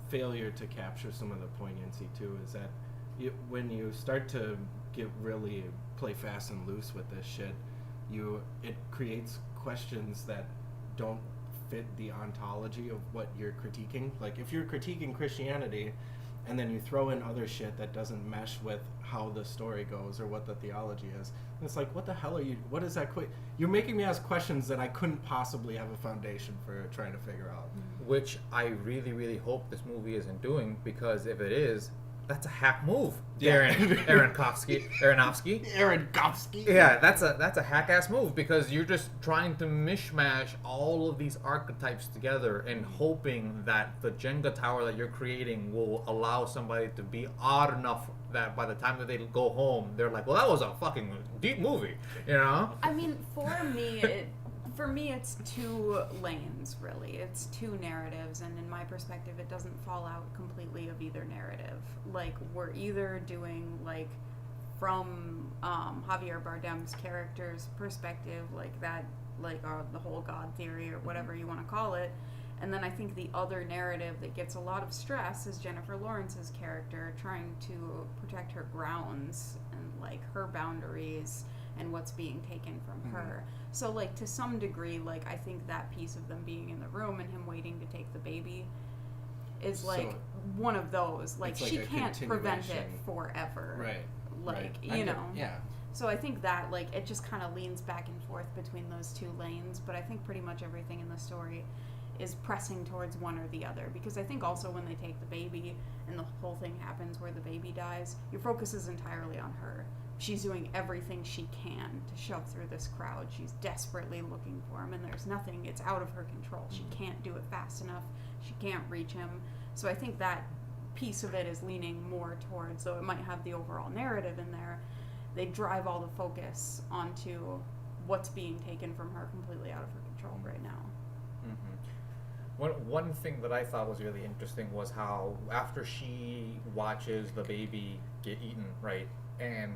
failure to capture some of the poignancy too. Is that when you start to get really play fast and loose with this shit, it creates questions that don't fit the ontology of what you're critiquing. Like, if you're critiquing Christianity and then you throw in other shit that doesn't mesh with how the story goes or what the theology is, it's like, what the hell are you, what is that you're making me ask questions that I couldn't possibly have a foundation for trying to figure out. Which I really, really hope this movie isn't doing, because if it is, that's a hack move, Yeah. Aronofsky. Yeah, that's a hack ass move because you're just trying to mishmash all of these archetypes together and hoping that the Jenga tower that you're creating will allow somebody to be odd enough that by the time that they go home, they're like, well, that was a fucking deep movie, you know? I mean, for me, it's two lanes, really. It's two narratives, and in my perspective, it doesn't fall out completely of either narrative. Like, we're either doing, like, from Javier Bardem's character's perspective, like that, like the whole God theory or whatever you want to call it, and then I think the other narrative that gets a lot of stress is Jennifer Lawrence's character trying to protect her grounds and, like, her boundaries and what's being taken from her. So, like, to some degree, like, I think that piece of them being in the room and him waiting to take the baby is, like, one of those. Like, it's like she a can't prevent it continuation. forever. Right. Like, right. you know. Yeah. So I think that, like, it just kind of leans back and forth between those two lanes. But I think pretty much everything in the story is pressing towards one or the other. Because I think also when they take the baby and the whole thing happens where the baby dies, your focus is entirely on her. She's doing everything she can to shove through this crowd. She's desperately looking for him, and there's nothing, it's out of her control. She can't do it fast enough. She can't reach him. So I think that piece of it is leaning more towards, though it might have the overall narrative in there, they drive all the focus onto what's being taken from her completely out of her control right now. One thing that I thought was really interesting was how after she watches the baby get eaten, right, and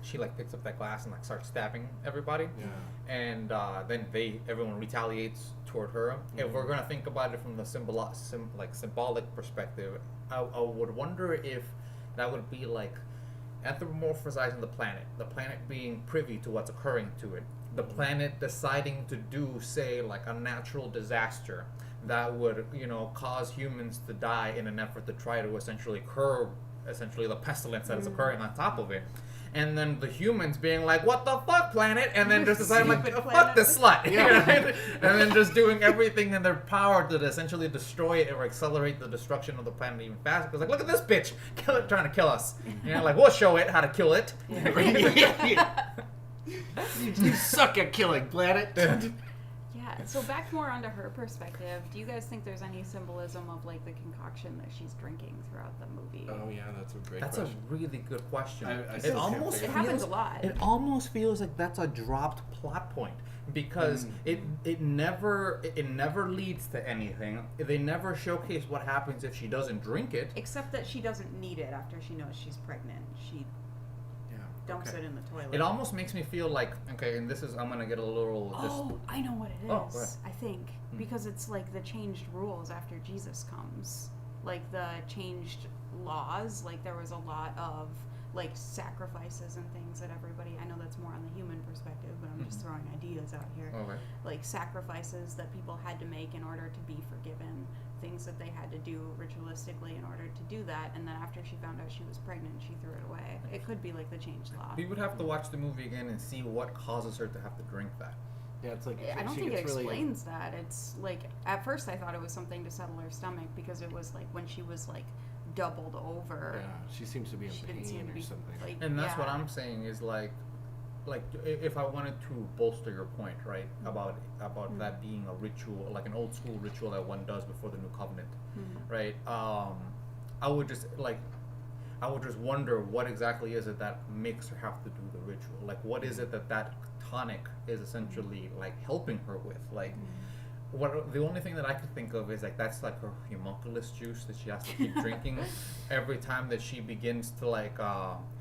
she like picks up that glass and like starts stabbing everybody, and then everyone retaliates toward her. If we're gonna think about it from the symbolic perspective, I would wonder if that would be like anthropomorphizing the planet being privy to what's occurring to it, the planet deciding to do, say, like a natural disaster that would, you know, cause humans to die in an effort to try to essentially curb the pestilence that is occurring on top of it. And then the humans being like, what the fuck, planet? And then just deciding like, fuck this slut. You know? And then just doing everything in their power to essentially destroy it or accelerate the destruction of the planet even faster. Because like, look at this bitch trying to kill us. You know, like, we'll show it how to kill it. You suck at killing, planet. Yeah, so back more onto her perspective, do you guys think there's any symbolism of, like, the concoction that she's drinking throughout the movie? Oh yeah, that's a great That's question. a really good question. It almost it happens a lot. It almost feels like that's a dropped plot point because it never leads to anything. They never showcase what happens if she doesn't drink it. Except that she doesn't need it after she knows she's pregnant. She dumps it in the toilet. It almost makes me feel like, okay, and this is, I'm gonna get a little. Oh, I know what it is. Oh, go ahead. I think because it's like the changed rules after Jesus comes, like the changed laws. Like there was a lot of like sacrifices and things that everybody. I know that's more on the human perspective, but I'm just throwing ideas out here. Okay. Like sacrifices that people had to make in order to be forgiven. Things that they had to do ritualistically in order to do that, and then after she found out she was pregnant, she threw it away. It could be like the changed law. We would have to watch the movie again and see what causes her to have to drink that. Yeah, it's like I don't she think it gets really explains that. It's like at first I thought it was something to settle her stomach because it was like when she was like doubled over. Yeah, she seems to be in She didn't pain seem to or be something. like. And that's what I'm saying is like if I wanted to bolster your point, right, about that being a ritual, like an old school ritual that one does before the new covenant, right? I would just wonder what exactly is it that makes her have to do the ritual. Like, what is it that tonic is essentially like helping her with? Like, what the only thing that I could think of is like that's like her homunculus juice that she has to keep drinking every time that she begins to like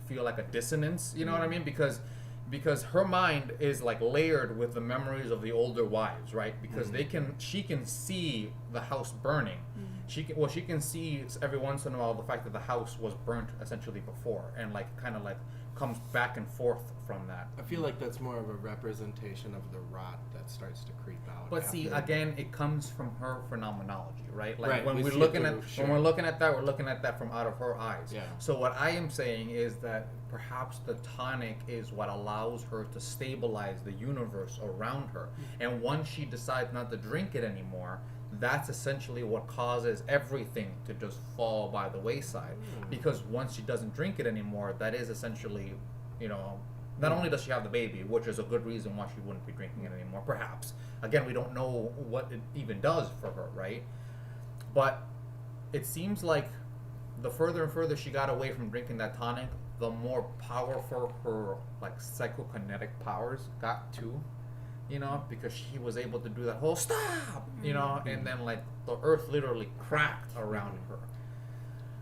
feel like a dissonance. You know what I mean? Because her mind is like layered with the memories of the older wives, right? Because she can see the house burning. She can see every once in a while the fact that the house was burnt essentially before, and like kind of like comes back and forth from that. I feel like that's more of a representation of the rot that starts to creep out. But see, again, it comes from her phenomenology, right? Like Right, when we we're see it looking through- at sure. when we're looking at that, we're looking at that from out of her eyes. Yeah. So what I am saying is that perhaps the tonic is what allows her to stabilize the universe around her. And once she decides not to drink it anymore, that's essentially what causes everything to just fall by the wayside. Because once she doesn't drink it anymore, that is essentially, you know, not only does she have the baby, which is a good reason why she wouldn't be drinking it anymore, perhaps. Again, we don't know what it even does for her, right? But it seems like the further and further she got away from drinking that tonic, the more powerful her like psychokinetic powers got too, you know, because she was able to do that whole stop, you know, and then like the earth literally cracked around her.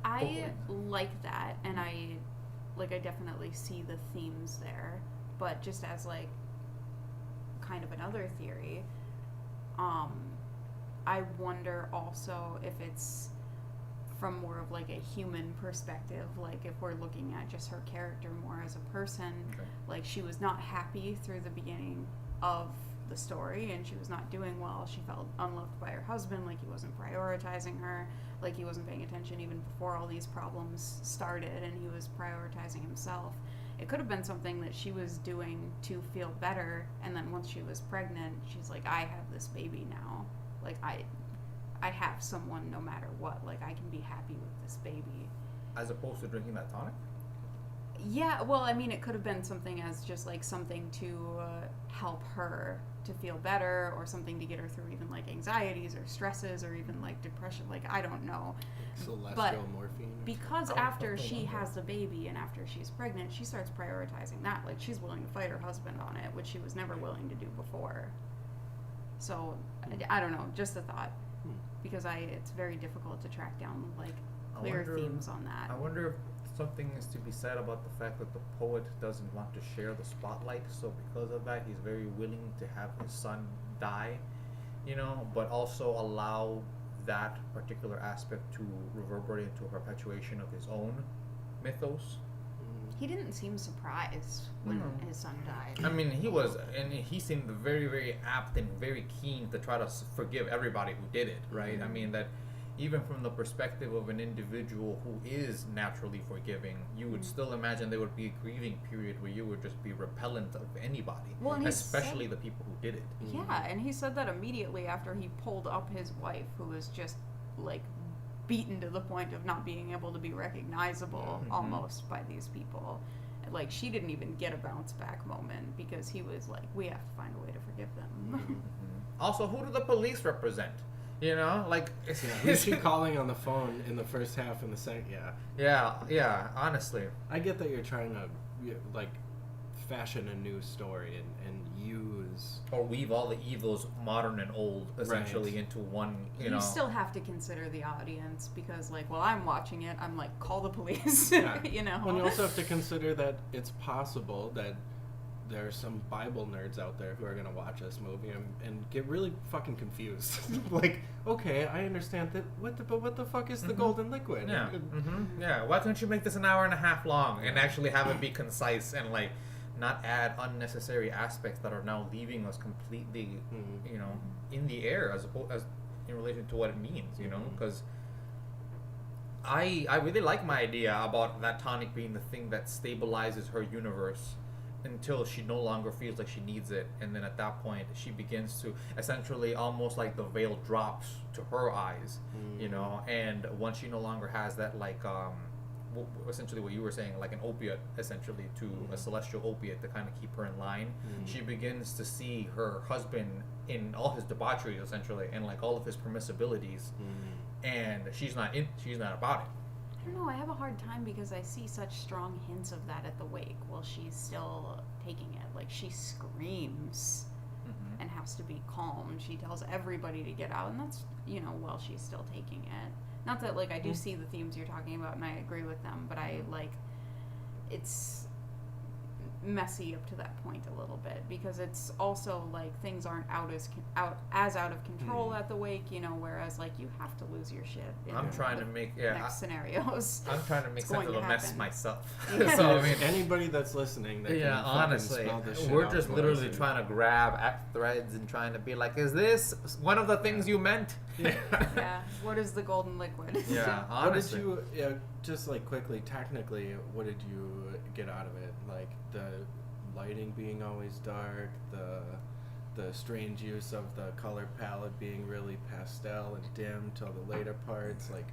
I like that, and I definitely see the themes there, but just as like kind of another theory, I wonder also if it's from more of like a human perspective, like if we're looking at just her character more as a person, like she was not happy through the beginning of the story and she was not doing well. She felt unloved by her husband, like he wasn't prioritizing her, like he wasn't paying attention even before all these problems started, and he was prioritizing himself. It could have been something that she was doing to feel better, and then once she was pregnant, she's like, I have this baby now. Like, I have someone no matter what. Like, I can be happy with this baby. As opposed to drinking that tonic? Yeah, well, I mean, it could have been something as just, like, something to help her to feel better, or something to get her through even, like, anxieties or stresses or even, like, depression. Like, I don't know. Celestial morphine. Because after she has the baby and after she's pregnant, she starts prioritizing that. Like, she's willing to fight her husband on it, which she was never willing to do before. So, I don't know, just a thought. Because it's very difficult to track down, like, clear themes on that. I wonder if something is to be said about the fact that the poet doesn't want to share the spotlight, so because of that, he's very willing to have his son die, you know, but also allow that particular aspect to reverberate into a perpetuation of his own mythos. He didn't seem surprised when his son died. I mean, he was, and he seemed very, very apt and very keen to try to forgive everybody who did it, right? I mean, that even from the perspective of an individual who is naturally forgiving, you would still imagine there would be a grieving period where you would just be repellent of anybody, especially the people who did it. Yeah, and he said that immediately after he pulled up his wife, who was just, like, beaten to the point of not being able to be recognizable almost by these people. Like, she didn't even get a bounce back moment because he was like, we have to find a way to forgive them. Also, who do the police represent? You know, like, who's she calling on the phone in the first half and the second? Yeah, honestly. I get that you're trying to, like, fashion a new story and use or weave all the evils, modern and old, essentially into one. You still have to consider the audience because, like, while I'm watching it, I'm like, call the police. You know. Well, you also have to consider that it's possible that there are some Bible nerds out there who are going to watch this movie and get really fucking confused. Like, okay, I understand that. But what the fuck is the golden liquid? Yeah. Yeah. Why can't you make this an hour and a half long and actually have it be concise and, like, not add unnecessary aspects that are now leaving us completely, you know, in the air as in relation to what it means, you know? Because I really like my idea about that tonic being the thing that stabilizes her universe until she no longer feels like she needs it, and then at that point she begins to essentially almost like the veil drops to her eyes, you know, and once she no longer has that, like, essentially what you were saying, like an opiate, essentially, to a celestial opiate to kind of keep her in line, she begins to see her husband in all his debauchery, essentially, and like all of his permissibilities, and she's not about it. I don't know, I have a hard time because I see such strong hints of that at the wake while she's still taking it. Like, she screams and has to be calm. She tells everybody to get out, and that's, you know, while she's still taking it. Not that, like, I do see the themes you're talking about and I agree with them, but I, like, it's messy up to that point a little bit because it's also, like, things aren't out of control at the wake, you know, whereas, like, you have to lose your shit in I'm trying to make next scenarios. I'm trying to make sense of a mess myself. Yeah. So I mean, anybody that's listening, that can honestly, spell this shit we're out just for literally us trying to grab at threads and trying to be like, is this one of the things you meant? Yeah. What is the golden liquid? Yeah, What did honestly. you, just like quickly, technically, what did you get out of it? Like the lighting being always dark, the the strange use of the color palette being really pastel and dim till the later parts. Like,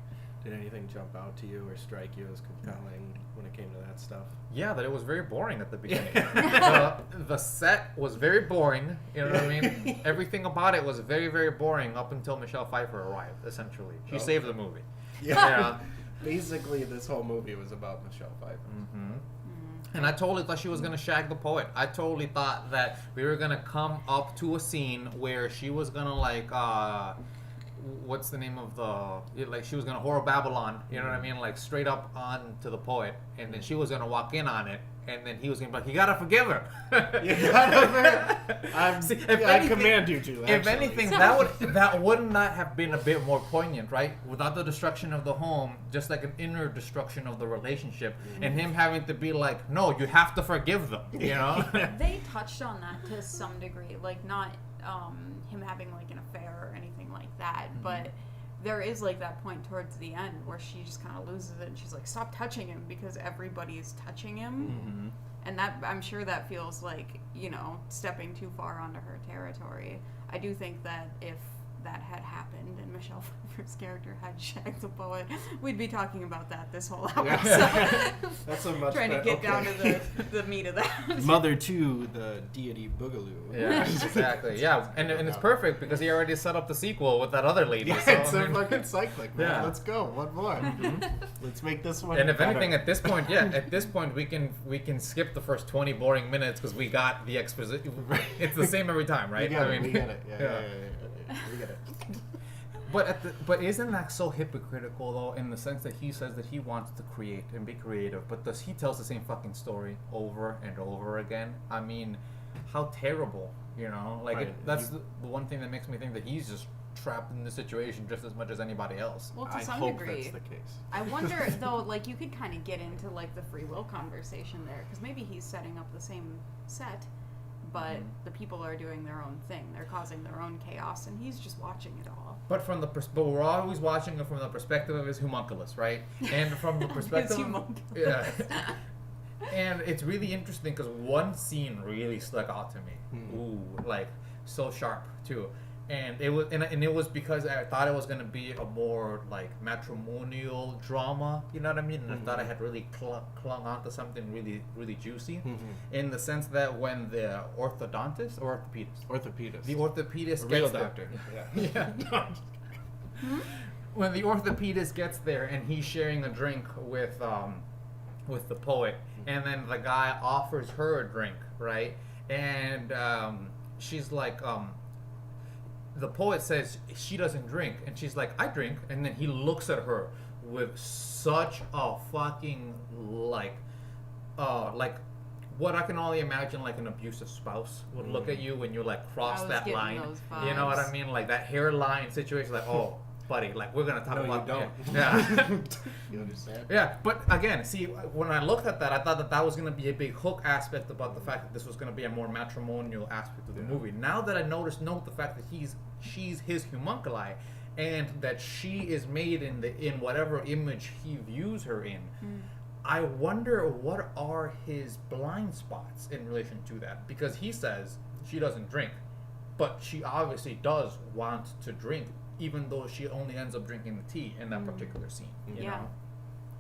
did anything jump out to you or strike you as compelling when it came to that stuff? Yeah, that it was very boring at the beginning. The set was very boring. You know what I mean? Everything about it was very, very boring up until Michelle Pfeiffer arrived. Essentially, she saved the movie. Yeah. Basically, this whole movie was about Michelle Pfeiffer. Mm-hmm. And I totally thought she was gonna shag the poet. I totally thought that we were gonna come up to a scene where she was gonna like, what's the name of like she was gonna whore Babylon, you know what I mean? Like straight up on to the poet, and then she was gonna walk in on it, and then he was gonna be like, you gotta forgive her. You gotta I command you to. If anything, that would not have been a bit more poignant, right? Without the destruction of the home, just like an inner destruction of the relationship, and him having to be like, no, you have to forgive them, you know? They touched on that to some degree, like not him having like an affair or anything like that, but there is like that point towards the end where she just kind of loses it and she's like, stop touching him, because everybody is touching him. And that, I'm sure that feels like, you know, stepping too far onto her territory. I do think that if that had happened and Michelle Pfeiffer's character had shagged the poet, we'd be talking about that this whole hour. Yeah. That's a much trying to get down to the meat of that. Mother 2, the deity Boogaloo. Yeah, exactly. Yeah, and it's perfect because he already set up the sequel with that other lady. Yeah, so, it's I mean, a fucking cyclic, man. Yeah. Let's go. One more. Let's make this one and if better. anything, at this point, we can skip the first 20 boring minutes because we got the exposition. It's the same every time, right? We get it. Yeah. We get it. But isn't that so hypocritical though, in the sense that he says that he wants to create and be creative, but he tells the same fucking story over and over again? I mean, how terrible, you know? Like Right. that's the one thing that makes me think that he's just trapped in the situation just as much as anybody else. Well, to I some hope degree. that's the case. I wonder, though, like, you could kind of get into, like, the free will conversation there, because maybe he's setting up the same set, but the people are doing their own thing. They're causing their own chaos, and he's just watching it all. But but we're always watching it from the perspective of his homunculus, right? And from the perspective, His homunculus. yeah. And it's really interesting because one scene really stuck out to me. Ooh, like so sharp too. And it was because I thought it was gonna be a more like matrimonial drama, you know what I mean? And I thought I had really clung on to something really, really juicy, in the sense that when the orthodontist or Orthopedist. the orthopedist A real gets there- doctor. Yeah. yeah. When the orthopedist gets there and he's sharing a drink with the poet, and then the guy offers her a drink, right? And she's like, the poet says she doesn't drink, and she's like, I drink, and then he looks at her with such a fucking like what I can only imagine like an abusive spouse would look at you when you like cross I was that getting line. those You know what I vibes. mean? Like that hairline situation, like, oh, buddy, like we're gonna talk No, about you don't. Yeah. You understand? Yeah, but again, see, when I looked at that, I thought that was going to be a big hook aspect about the fact that this was going to be a more matrimonial aspect of the movie. Now that I note the fact that she's his homunculi, and that she is made in whatever image he views her in, I wonder what are his blind spots in relation to that, because he says she doesn't drink, but she obviously does want to drink, even though she only ends up drinking the tea in that particular scene. You know?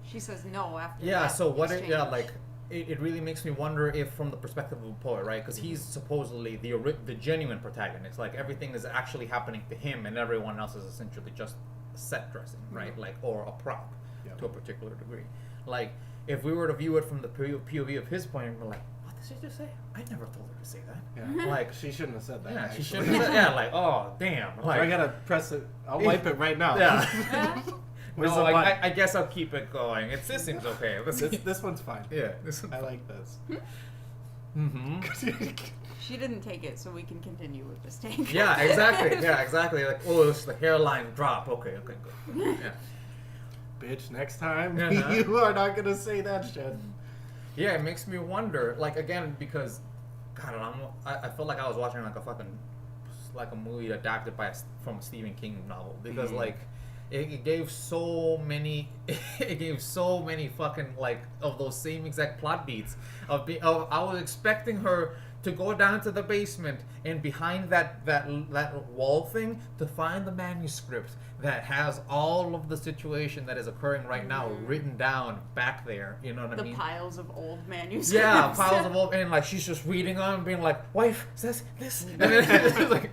She says no after Yeah, that so exchange. it really makes me wonder if from the perspective of a poet, right? Because he's supposedly the genuine protagonist. Like everything is actually happening to him, and everyone else is essentially just set dressing, right? Like, or a prop to a particular degree. Like if we were to view it from the POV of his point, we're like, what did she just say? I never told her to say that. Yeah. Like She shouldn't have said that. yeah, she actually. shouldn't have said, yeah, like, oh damn. Like I gotta press it. I'll wipe it right now. Yeah. Where's No, the button? I guess I'll keep it going. This seems okay. This one's fine. Yeah, this one's I like this. She didn't take it, so we can continue with this take. Yeah, exactly. Yeah, exactly. Like, oh, it's the hairline drop. Okay, good. Yeah. Bitch, next time Uh-huh. you are not gonna say that shit. Yeah, it makes me wonder. Like again, because God, I felt like I was watching like a movie adapted from a Stephen King novel, because like it gave so many fucking like of those same exact plot beats I was expecting her to go down to the basement and behind that wall thing to find the manuscript that has all of the situation that is occurring right now written down back there. You know what I The mean? piles of old manuscripts. Yeah, piles of old, and like she's just reading on, and being like, "Wife says this," and then it's like,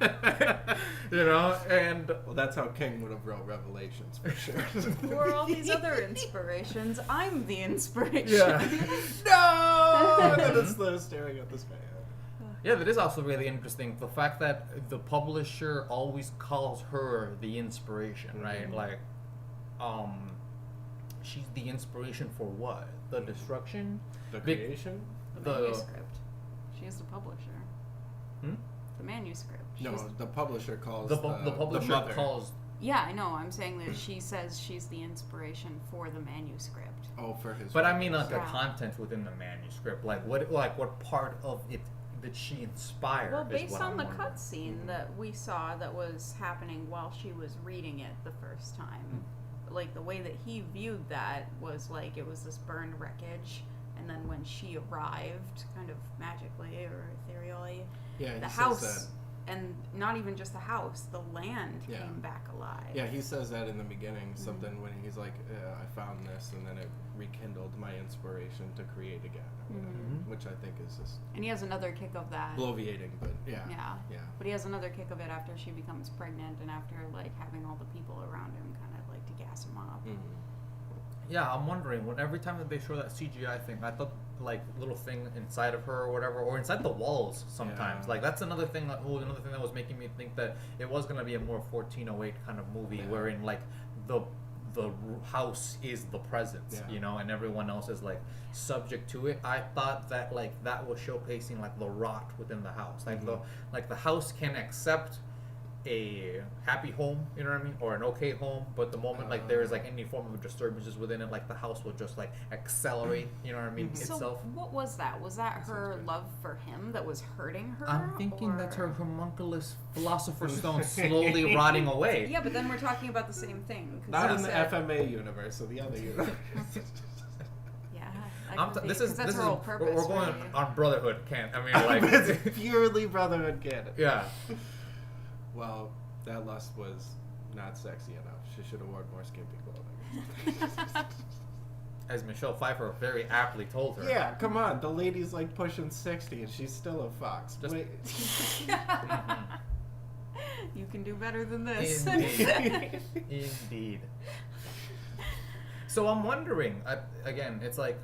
you know, and Well, that's how King would have wrote Revelations for sure. Who are all these other inspirations? I'm the inspiration. yeah, No! And then it's the staring at the sky. yeah, that is also really interesting. The fact that the publisher always calls her the inspiration, right? Like, she's the inspiration for what? The destruction? The Big- creation? The manuscript. She is the publisher. Hmm? The manuscript. No, She's- the publisher calls The publisher mother. calls. Yeah, I know. I'm saying that she says she's the inspiration for the manuscript. Oh, for his. But I mean, like writings. the content within the manuscript, like what part of it did she inspire? Well, is based what on I'm the wondering. cutscene that we saw that was happening while she was reading it the first time, like the way that he viewed that was like it was this burned wreckage, and then when she arrived, kind of magically or ethereally, Yeah, he the says house, that. and not even just the house, the land Yeah. came back alive. Yeah, he says that in the beginning. Something when he's like, "I found this, and then it rekindled my inspiration to create again," or whatever, which I think is just And he has another kick of that. bloviating. But yeah, Yeah. yeah. But he has another kick of it after she becomes pregnant and after like having all the people around him kind of like to gas him up. Yeah, I'm wondering when every time that they show that CGI thing, I thought like little thing inside of her or whatever, or inside the walls sometimes. Yeah. Like that's another thing. Another thing that was making me think that it was gonna be a more 1408 kind of movie, Yeah. wherein like the house is the presence, Yeah. you know, and everyone else is like subject to it. I thought that like that was showcasing like the rot within the house, like the house can accept a happy home, you know what I mean, or an okay home, but the moment like there is like any form of disturbances within it, like the house will just like accelerate, you know what I mean, So itself. what was that? Was that That her sounds good. love for him that was hurting her? I'm thinking that's her or- homunculus philosopher's stone slowly rotting away. Yeah, but then we're talking about the same thing. 'cause Not you in the said- FMA universe, or the other universe. Yeah. This is that's her whole purpose. we're going really. on Brotherhood, can't I mean like It's purely Brotherhood canon. yeah. Well, that lust was not sexy enough. She should have worn more skimpy clothing. As Michelle Pfeiffer very aptly told her. Yeah, come on. The lady's like pushing 60 and she's still a fox. Just- Wait. You can do better than this. Indeed. Indeed. So I'm wondering, again, it's like,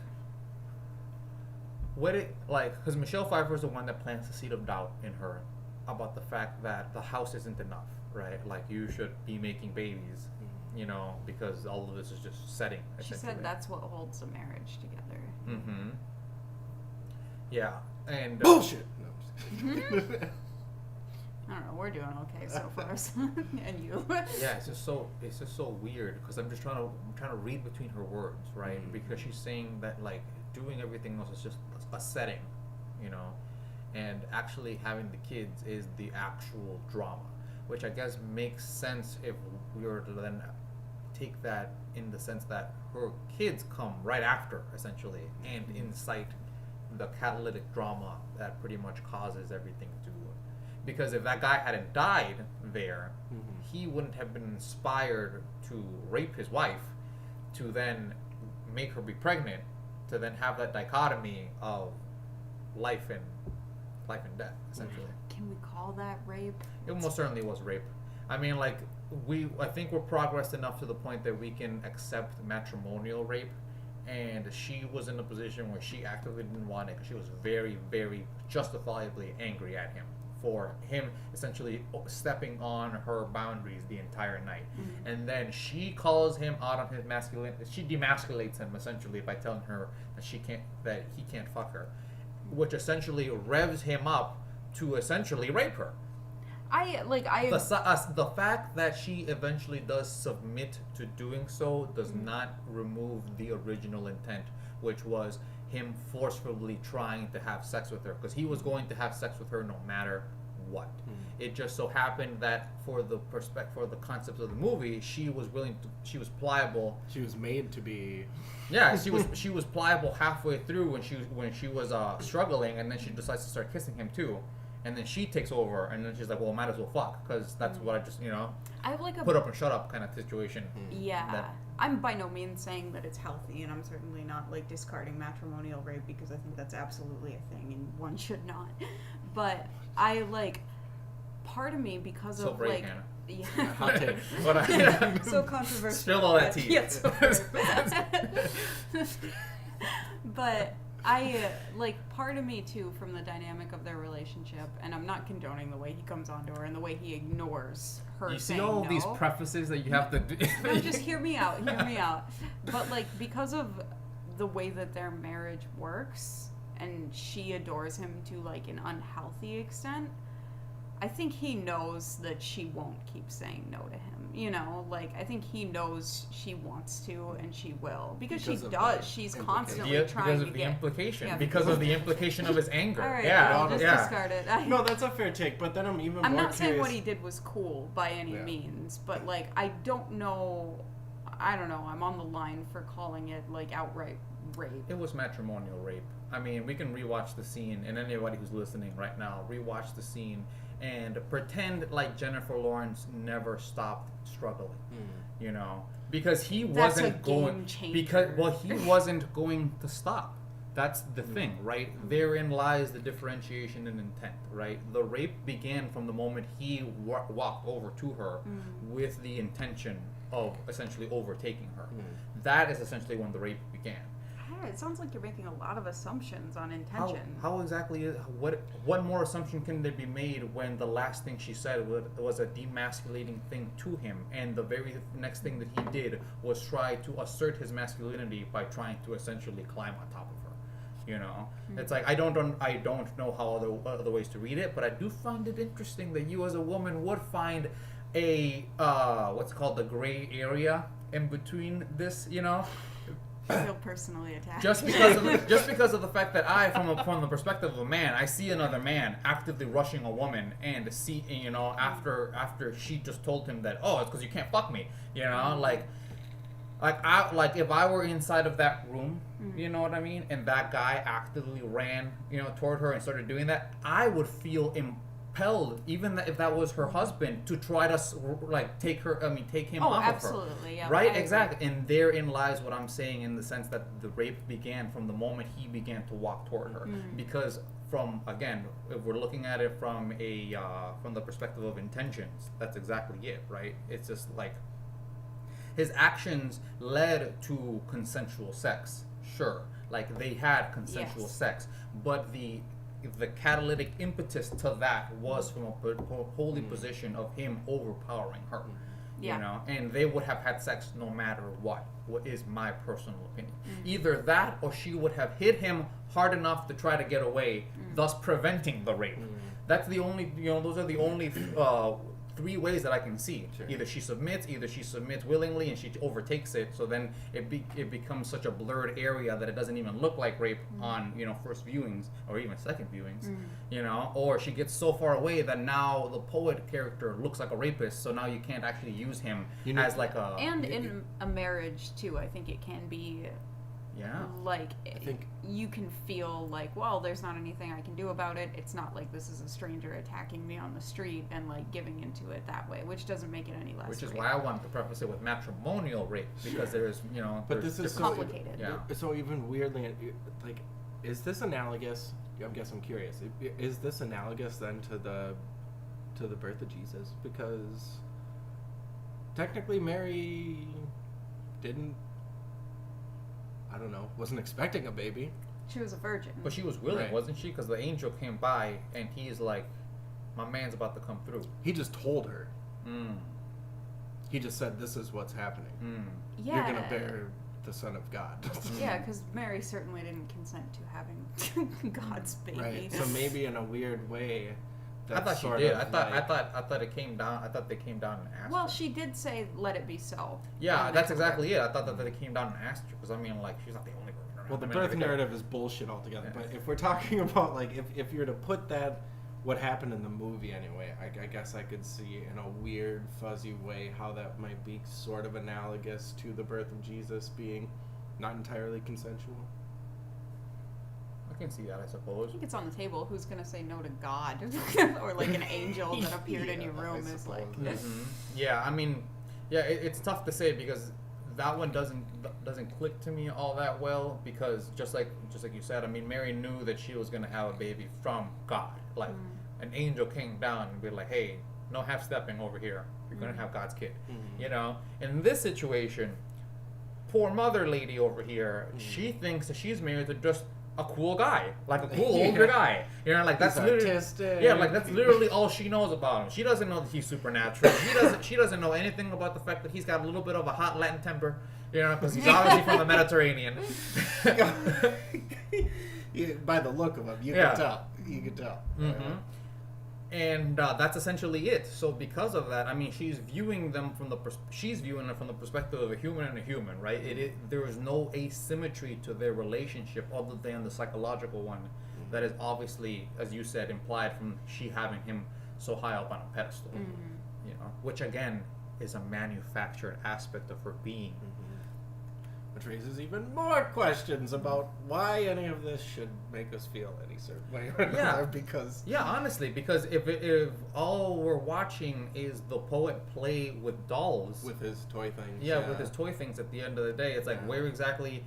what it, like, because Michelle Pfeiffer is the one that plants the seed of doubt in her about the fact that the house isn't enough, right? Like, you should be making babies, you know, because all of this is just setting, She essentially. said that's what holds a marriage together. Mm-hmm. Yeah, and... Bullshit! No, I'm just kidding. I don't know. We're doing okay so far. And you? Yeah, it's just so weird because I'm trying to read between her words, right? Because she's saying that like doing everything else is just a setting, you know, and actually having the kids is the actual drama, which I guess makes sense if we were to then take that in the sense that her kids come right after, essentially, and incite the catalytic drama that pretty much causes everything to. Because if that guy hadn't died there, he wouldn't have been inspired to rape his wife, to then make her be pregnant, to then have that dichotomy of life and death, essentially. Can we call that rape? It most certainly was rape. I mean, like, I think we're progressed enough to the point that we can accept matrimonial rape, and she was in a position where she actively didn't want it because she was very, very justifiably angry at him for him essentially stepping on her boundaries the entire night. And then she calls him out on his masculinity. She demasculates him essentially by telling her that he can't fuck her, which essentially revs him up to essentially rape her. The fact that she eventually does submit to doing so does not remove the original intent, which was him forcefully trying to have sex with her, because he was going to have sex with her no matter what. It just so happened that for the concepts of the movie, she was pliable. She was made to be. Yeah, she was pliable halfway through when she was struggling, and then she decides to start kissing him too, and then she takes over, and then she's like, well, might as well fuck, because that's what I just I have like a put up and shut up kind of situation. Yeah. That- I'm by no means saying that it's healthy, and I'm certainly not like discarding matrimonial rape because I think that's absolutely a thing and one should not. But I like part of me because So of brave, like Hannah. yeah. Hot take. So controversial. Spill all that but- tea. Yeah, so but I like part of me too from the dynamic of their relationship, and I'm not condoning the way he comes onto her and the way he ignores her. You see saying all no. these prefaces that you have to do. No, just hear me out. Hear me out. But like because of the way that their marriage works, and she adores him to like an unhealthy extent, I think he knows that she won't keep saying no to him. You know, like I think he knows she wants to and she will because she Because of does. the She's implication. constantly Because trying of to the get. implication. Yeah, because of the implication of his anger. All right, yeah, I'll just yeah. discard it. No, that's a fair take. But then I'm even I'm more not saying what curious- he did was cool by any Yeah. means, but like I don't know. I don't know. I'm on the line for calling it like outright rape. It was matrimonial rape. I mean, we can rewatch the scene, and anybody who's listening right now, rewatch the scene and pretend like Jennifer Lawrence never stopped struggling. You know, because he That's wasn't a going. game changer. Because he wasn't going to stop. That's the thing, right? Therein lies the differentiation in intent, right? The rape began from the moment he walked over to her with the intention of essentially overtaking her. That is essentially when the rape began. Yeah, it sounds like you're making a lot of assumptions on intention. How exactly is what more assumption can there be made when the last thing she said was a demasculating thing to him, and the very next thing that he did was try to assert his masculinity by trying to essentially climb on top of her. You know, it's like I don't know how other ways to read it, but I do find it interesting that you as a woman would find a what's called the gray area in between this. You know. I feel personally attacked. Just because of the fact that I, from the perspective of a man, I see another man actively rushing a woman, and see, you know, after she just told him that, oh, it's because you can't fuck me, you know, like if I were inside of that room, you know what I mean, and that guy actively ran, you know, toward her and started doing that, I would feel impelled, even if that was her husband, to try to like take him Oh, off of her. absolutely, yeah. Right, I agree. exactly. And therein lies what I'm saying, in the sense that the rape began from the moment he began to walk toward her. Because if we're looking at it from the perspective of intentions, that's exactly it, right? It's just like his actions led to consensual sex. Sure, like they had consensual Yes. sex, but the catalytic impetus to that was from a holy position of him overpowering her. Yeah. You know, and they would have had sex no matter what is my personal opinion. Either that, or she would have hit him hard enough to try to get away, thus preventing the rape. That's the only, those are the only three ways that I can see. Sure. Either she submits willingly and she overtakes it, so then it becomes such a blurred area that it doesn't even look like rape on, first viewings or even second viewings, or she gets so far away that now the poet character looks like a rapist, so now you can't actually use him as like a... And in a marriage too, I think it can be like think- you can feel like, well, there's not anything I can do about it. It's not like this is a stranger attacking me on the street and like giving into it that way, which doesn't make it any less. Which is rape. why I wanted to preface it with matrimonial rape, because there's, But there's this is different- complicated. Yeah. So even weirdly, like, is this analogous? I guess I'm curious. Is this analogous then to the birth of Jesus? Because technically Mary wasn't expecting a baby. She was a virgin. But she was willing, Right. wasn't she? Because the angel came by and he's like, my man's about to come through. He just told her. Mm. He just said, "This is what's happening. Yeah. You're gonna bear the Son of God." Yeah, because Mary certainly didn't consent to having God's baby. Right. So maybe in a weird way, I that's thought she did. of I thought it came down. I thought they came down and asked. Well, her. she did say, "Let it be so." Yeah, in that's the exactly it. I thought that they came down and asked her, because I mean, like, she's not the only person around. Well, the I mean, birth like, narrative is bullshit altogether. Yeah. But if we're talking about, like, if you're to put that what happened in the movie anyway. I guess I could see in a weird, fuzzy way how that might be sort of analogous to the birth of Jesus being not entirely consensual. I can see that, I I suppose. think it's on the table. Who's gonna say no to God or like an angel that appeared in your room I is like. suppose. Yeah, I mean, yeah, it's tough to say because that one doesn't click to me all that well because just like you said, I mean, Mary knew that she was gonna have a baby from God. Like an angel came down and be like, hey, no half stepping over here. You're gonna have God's kid. You know, in this situation, poor mother lady over here, she thinks that she's married to just a cool guy, like a cool older guy. You know, like that's He's literally artistic. yeah, like that's literally all she knows about him. She doesn't know that he's supernatural. She doesn't know anything about the fact that he's got a little bit of a hot Latin temper. You know, because he's obviously from the Mediterranean. By the look of him, you Yeah. can tell. You can tell. And that's essentially it. So because of that, I mean, she's viewing them from the perspective of a human and a human, right? There is no asymmetry to their relationship other than the psychological one that is obviously, as you said, implied from she having him so high up on a pedestal. You know, which again is a manufactured aspect of her being. Which raises even more questions about why any of this should make us feel any certain way or another. Because Yeah, honestly, because if all we're watching is the poet play with dolls, with his toy things, with his toy things, at the end of the day, it's like where exactly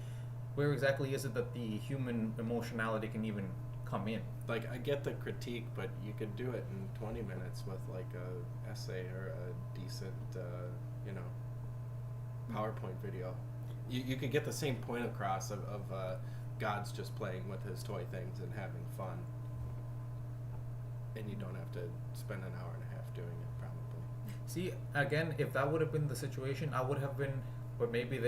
is it that the human emotionality can even come in? Like, I get the critique, but you could do it in 20 minutes with like a essay or a decent, PowerPoint video. You could get the same point across of God's just playing with his toy things and having fun. And you don't have to spend an hour and a half doing it, probably. See, again, if that would have been the situation, I would have been. But maybe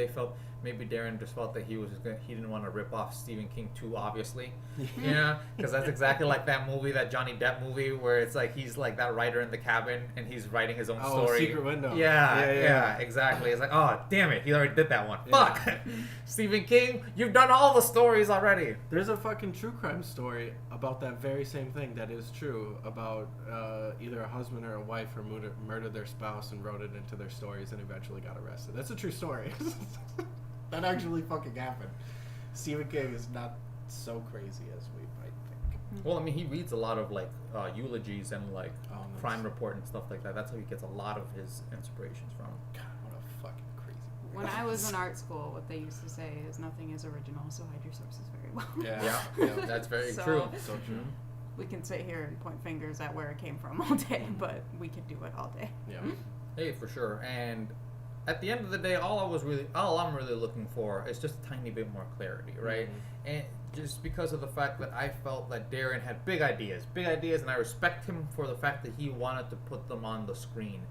maybe Darren just felt that he didn't want to rip off Stephen King too obviously, you know, because that's exactly like that movie, that Johnny Depp movie, where it's like he's like that writer in the cabin and he's writing his own story. Secret Window. Yeah, exactly. It's like, oh damn it, he already did that one. Fuck, Stephen King, you've done all the stories already. There's a fucking true crime story about that very same thing that is true about either a husband or a wife who murdered their spouse and wrote it into their stories and eventually got arrested. That's a true story. That actually fucking happened. Stephen King is not so crazy as we might think. Well, I mean, he reads a lot of like eulogies and like Nice. crime report and stuff like that. That's how he gets a lot of his inspirations from. God, what a fucking crazy. When I was in art school, what they used to say is nothing is original, so hide your sources very well. Yeah. That's very So- true. So true. We can sit here and point fingers at where it came from all day, but we could do it all day. Yeah. Hey, for sure. And at the end of the day, all I'm really looking for is just a tiny bit more clarity, right? And just because of the fact that I felt that Darren had big ideas, and I respect him for the fact that he wanted to put them on the screen.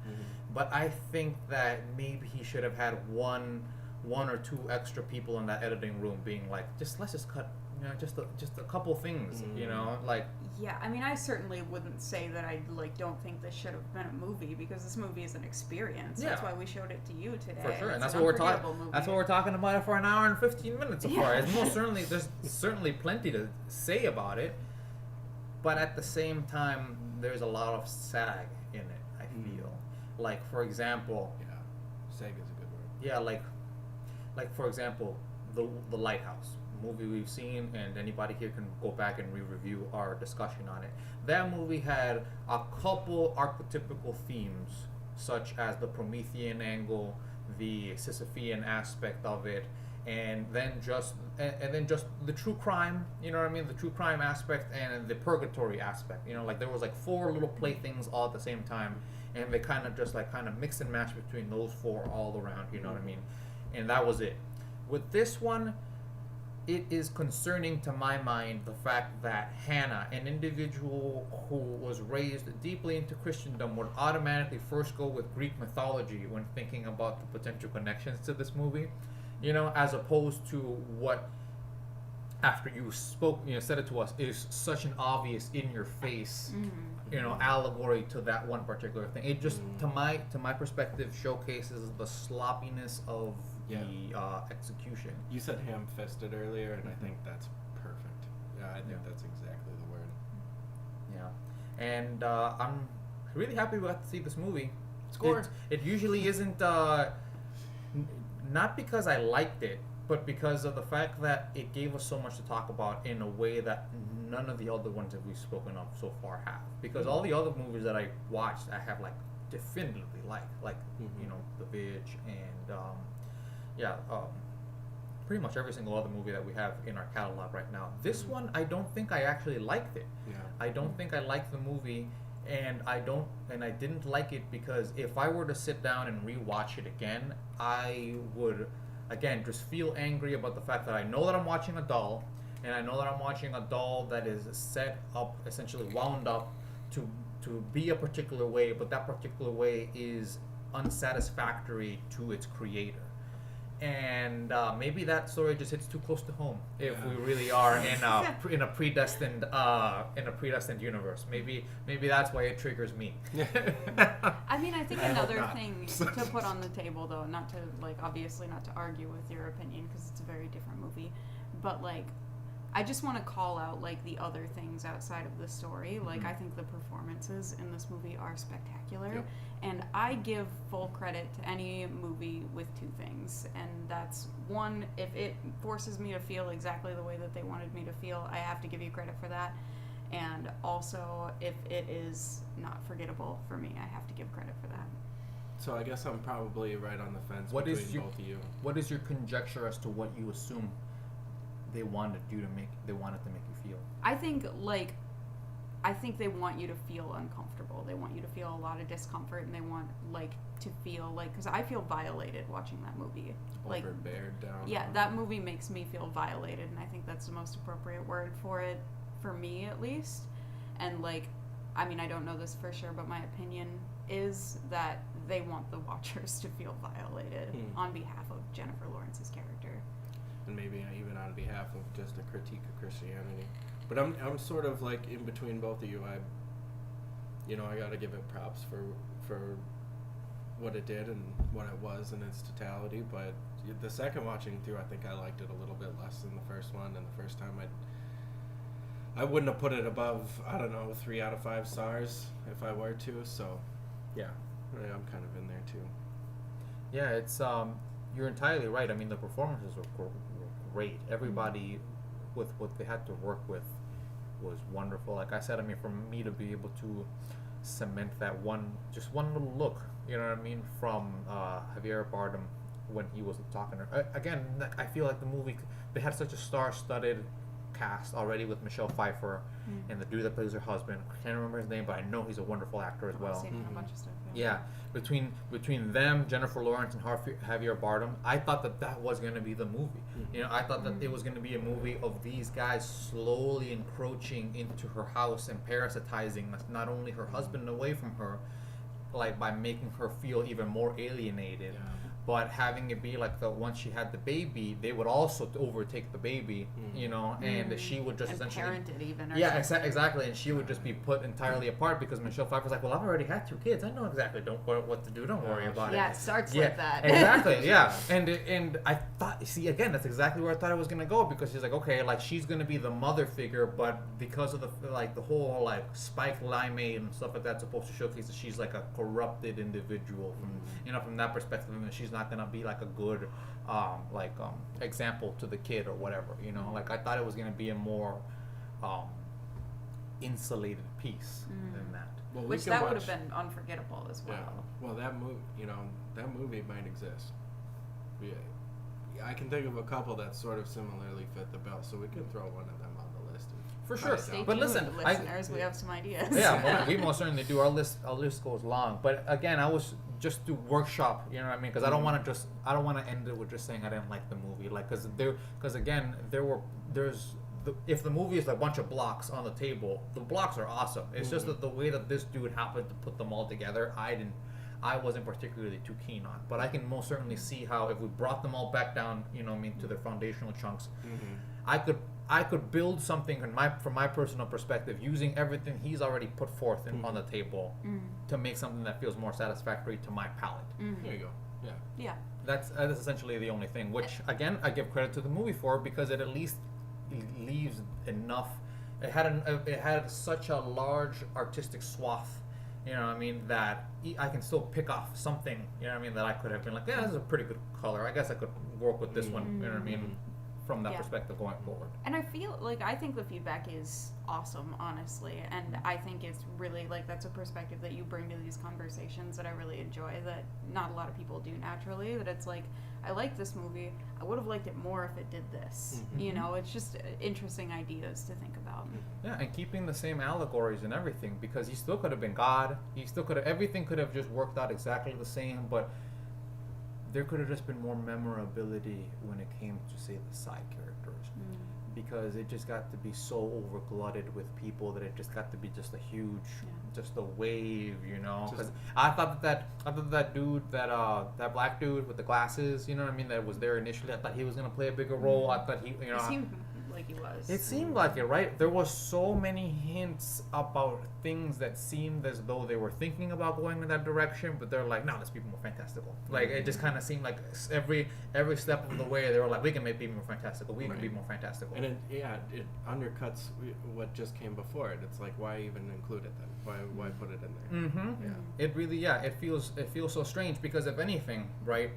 But I think that maybe he should have had one or two extra people in that editing room being like, let's just cut, you know, just a couple things, you know, like. Yeah, I mean, I certainly wouldn't say that I don't think this should have been a movie because this movie is an experience. That's why we showed it to you today. For sure, and It's that's an what we're talking. unforgettable movie. That's what we're talking about it for an hour and 15 minutes so far. It's most certainly there's certainly plenty to say about it, but at the same time, there's a lot of sag in it. I feel like, for example, Sag is a good word. yeah, like for example, the Lighthouse movie we've seen, and anybody here can go back and re-review our discussion on it. That movie had a couple archetypical themes, such as the Promethean angle, the Sisyphean aspect of it, and then just the true crime, you know what I mean, the true crime aspect and the purgatory aspect. You know, like there was like four little playthings all at the same time, and they kind of mix and match between those four all around. You know what I mean, and that was it. With this one, it is concerning to my mind the fact that Hannah, an individual who was raised deeply into Christendom, would automatically first go with Greek mythology when thinking about the potential connections to this movie, you know, as opposed to what, after you spoke, you know, said it to us, is such an obvious in your face, you know, allegory to that one particular thing. It just, to my perspective, showcases the sloppiness of the execution. You said ham-fisted earlier, and I think that's perfect. Yeah, I think that's exactly the word. Yeah. and I'm really happy we got to see this movie. Score. It usually isn't not because I liked it, but because of the fact that it gave us so much to talk about in a way that none of the other ones that we've spoken of so far have. Because all the other movies that I watched, I have like definitively like you know, The Vig and pretty much every single other movie that we have in our catalog right now. This one, I don't think I actually liked it. Yeah. I don't think I liked the movie, and I didn't like it because if I were to sit down and rewatch it again, I would again just feel angry about the fact that I know that I'm watching a doll, and I know that I'm watching a doll that is set up, essentially wound up to be a particular way, but that particular way is unsatisfactory to its creator. And maybe that story just hits too close to home if we really are in a predestined universe. Maybe that's why it triggers me. I mean, I think I hope another not. thing to put on the table, though, not to obviously not to argue with your opinion because it's a very different movie, but I just want to call out the other things outside of the story. I think the performances in this movie are spectacular. Yep. And I give full credit to any movie with two things. And that's one, if it forces me to feel exactly the way that they wanted me to feel, I have to give you credit for that. And also, if it is not forgettable for me, I have to give credit for that. So I guess I'm probably right on the fence What between is your- both of you. What is your conjecture as to what you assume they wanted to make you feel? I think they want you to feel uncomfortable. They want you to feel a lot of discomfort, and they want to feel because I feel violated watching that movie. Overbeared down. Yeah, that movie makes me feel violated, and I think that's the most appropriate word for it, for me at least. And I mean, I don't know this for sure, but my opinion is that they want the watchers to feel violated on behalf of Jennifer Lawrence's character. And maybe even on behalf of just a critique of Christianity. But I'm sort of in between both of you. I got to give it props for what it did and what it was in its totality. But the second watching through, I think I liked it a little bit less than the first one. And the first time I wouldn't have put it above, I don't know, 3 out of 5 stars if I were to. So yeah, I'm kind of in there too. Yeah, it's you're entirely right. I mean, the performances were great. Everybody with what they had to work with was wonderful. Like I said, I mean, for me to be able to cement that one little look, you know what I mean, from Javier Bardem when he was talking to her. Again, I feel like the movie, they had such a star-studded cast already with Michelle Pfeiffer and the dude that plays her husband. I can't remember his name, but I know he's a wonderful actor as well. I've seen him in a bunch of stuff. Yeah, between them, Jennifer Lawrence and Javier Bardem, I thought that was going to be the movie. You know, I thought that it was going to be a movie of these guys slowly encroaching into her house and parasitizing not only her husband away from her, by making her feel even more alienated. Yeah. But having it be once she had the baby, they would also overtake the baby, you know, and she would just And essentially parent it even. Or yeah, something. exactly, and she would just be put entirely apart because Michelle Pfeiffer's like, well, I've already had 2 kids. I know exactly what to do. Don't worry about Yeah, it. it starts Yeah, like that. exactly. Yeah, and I thought, see, again, that's exactly where I thought it was gonna go because she's like, okay, she's gonna be the mother figure, but because of the whole Spike limeade and stuff like that, supposed to showcase that she's a corrupted individual from that perspective, and she's not gonna be a good example to the kid or whatever, you know. I thought it was gonna be a more insulated piece than that. Well, Which that would have been unforgettable as well. Yeah. Well, that movie might exist. Yeah. I can think of a couple that sort of similarly fit the bill, so we could throw one of them on the list. For Cut sure. it Stay down. But tuned, listen, listeners, we have some ideas. Yeah, well, we most certainly do. Our list goes long. But again, I was just to workshop, you know what I mean? Because I don't want to end it with just saying I didn't like the movie, if the movie is a bunch of blocks on the table, the blocks are awesome. It's just that the way that this dude happened to put them all together, I wasn't particularly too keen on. But I can most certainly see how if we brought them all back down, you know what I mean, to their foundational chunks, I could build something from my personal perspective using everything he's already put forth on the table to make something that feels more satisfactory to my palate. There you go. Yeah. Yeah. That's essentially the only thing, which again I give credit to the movie for because it at least leaves enough it had such a large artistic swath, you know what I mean, that I can still pick off something, you know what I mean, that I could have been like, yeah, this is a pretty good color. I guess I could work with this one, you know what I mean, from that Yeah. perspective going forward. And I feel like I think the feedback is awesome, honestly, and I think it's really like that's a perspective that you bring to these conversations that I really enjoy, that not a lot of people do naturally. That it's like, I like this movie, I would have liked it more if it did this. You know, it's just interesting ideas to think about. Yeah, and keeping the same allegories and everything, because he still could have been God. He still could have, everything could have just worked out exactly the same, but there could have just been more memorability when it came to, say, the side characters. Because it just got to be so over glutted with people that it just got to be just a huge, just a wave, you know. Because I thought that dude, that black dude with the glasses, you know what I mean, that was there initially. I thought he was gonna play a bigger role. I thought he, you know. It seemed like he was. It seemed like it, right? There was so many hints about things that seemed as though they were thinking about going in that direction, but they're like, no, let's be more fantastical. Like, it just kind of seemed like every step of the way they were like, we can make people more fantastical. We can be more fantastical. And it undercuts what just came before it. It's like, why even include it then? Why put it in there? Mm-hmm. Yeah. It really, it feels so strange, because if anything, right,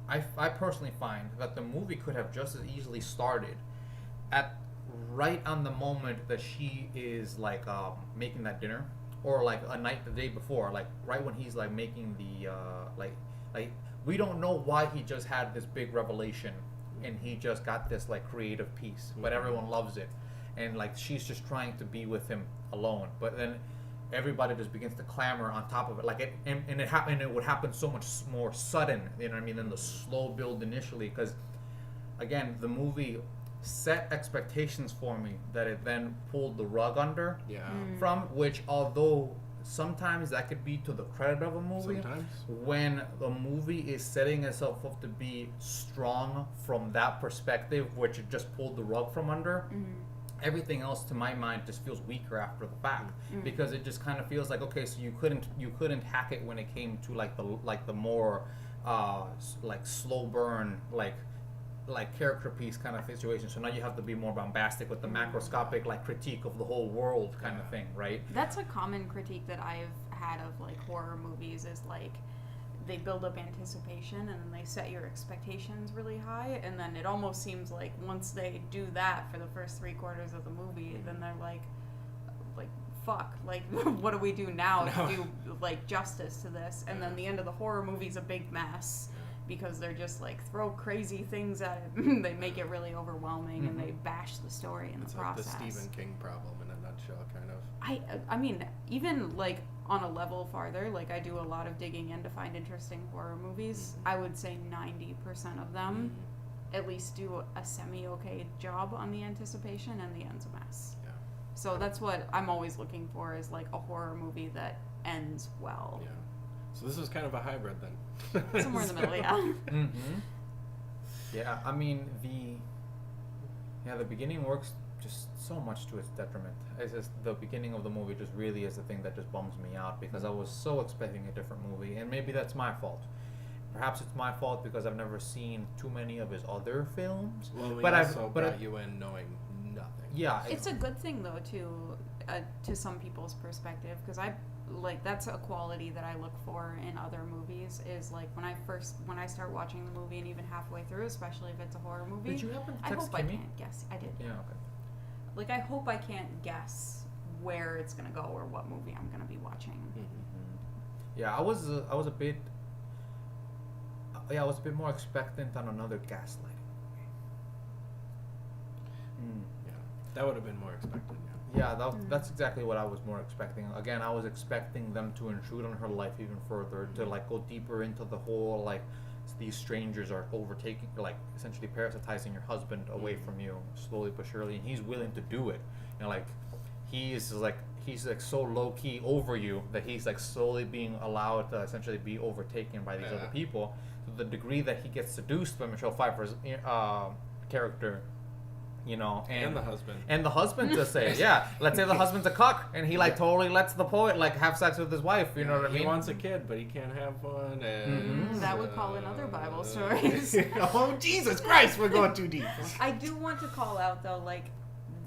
I personally find that the movie could have just as easily started at right on the moment that she is like making that dinner, or like the day before, like right when he's like making the like we don't know why he just had this big revelation and he just got this like creative piece, but everyone loves it, and like she's just trying to be with him alone, but then everybody just begins to clamor on top of it, like it would happen so much more sudden, you know what I mean, than the slow build initially, because again the movie set expectations for me that it then pulled the rug under from, which although sometimes that could be to the credit of a movie, Sometimes. when the movie is setting itself up to be strong from that perspective, which it just pulled the rug from under, everything else to my mind just feels weaker after the fact, because it just kind of feels like, okay, so you couldn't hack it when it came to like the more like slow burn, like character piece kind of situation. So now you have to be more bombastic with the macroscopic like critique of the whole world kind of thing, right? That's a common critique that I've had of like horror movies, is like they build up anticipation and then they set your expectations really high, and then it almost seems like once they do that for the first 3/4 of the movie, then they're like fuck, like what do we do now to do like justice to this? And then the end of the horror movie's a big mess, because they're just like throw crazy things at it. They make it really overwhelming, and they bash the story in It's the like process. the Stephen King problem in a nutshell, kind of. I mean, even like on a level farther, like I do a lot of digging in to find interesting horror movies. I would say 90% of them at least do a semi-okay job on the anticipation, and the end's a mess. Yeah. So that's what I'm always looking for, is like a horror movie that ends well. Yeah. So this is kind of a hybrid then. Somewhere in the middle, yeah. Yeah, I mean the beginning works just so much to its detriment. It's just the beginning of the movie just really is the thing that just bums me out, because I was so expecting a different movie, and maybe that's my fault. Perhaps it's my fault because I've never seen too many of his other films. Well, we but also brought you in knowing nothing. Yeah, It's a good thing though, to some people's perspective, because that's a quality that I look for in other movies, is like when I start watching the movie, and even halfway through, especially if it's a horror movie, Did you happen to I text hope I Kimmy? can't guess. I did. Yeah, okay. Like I hope I can't guess where it's gonna go or what movie I'm gonna be watching. Yeah, I was a bit more expectant on another gaslighting movie. Yeah. That would have been more expected, yeah. Yeah, that's exactly what I was more expecting. Again, I was expecting them to intrude on her life even further, to like go deeper into the whole like these strangers are overtaking, like essentially parasitizing your husband away from you slowly but surely, and he's willing to do it. You know, like he's like so low key over you that he's like slowly being allowed to essentially be overtaken by these other people, to the degree that he gets seduced by Michelle Pfeiffer's character. You know, And the husband. And the husband to say, yeah, let's say the husband's a cuck, and he like totally lets the poet like have sex with his wife. You know what I mean? He wants a kid, but he can't have one. And That would call in other Bible stories. Oh Jesus Christ, we're going too deep. I do want to call out though, like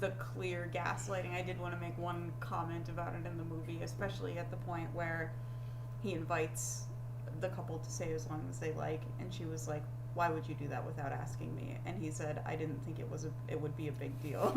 the clear gaslighting, I did want to make one comment about it in the movie, especially at the point where he invites the couple to stay as long as they like, and she was like, why would you do that without asking me? And he said, I didn't think it would be a big deal.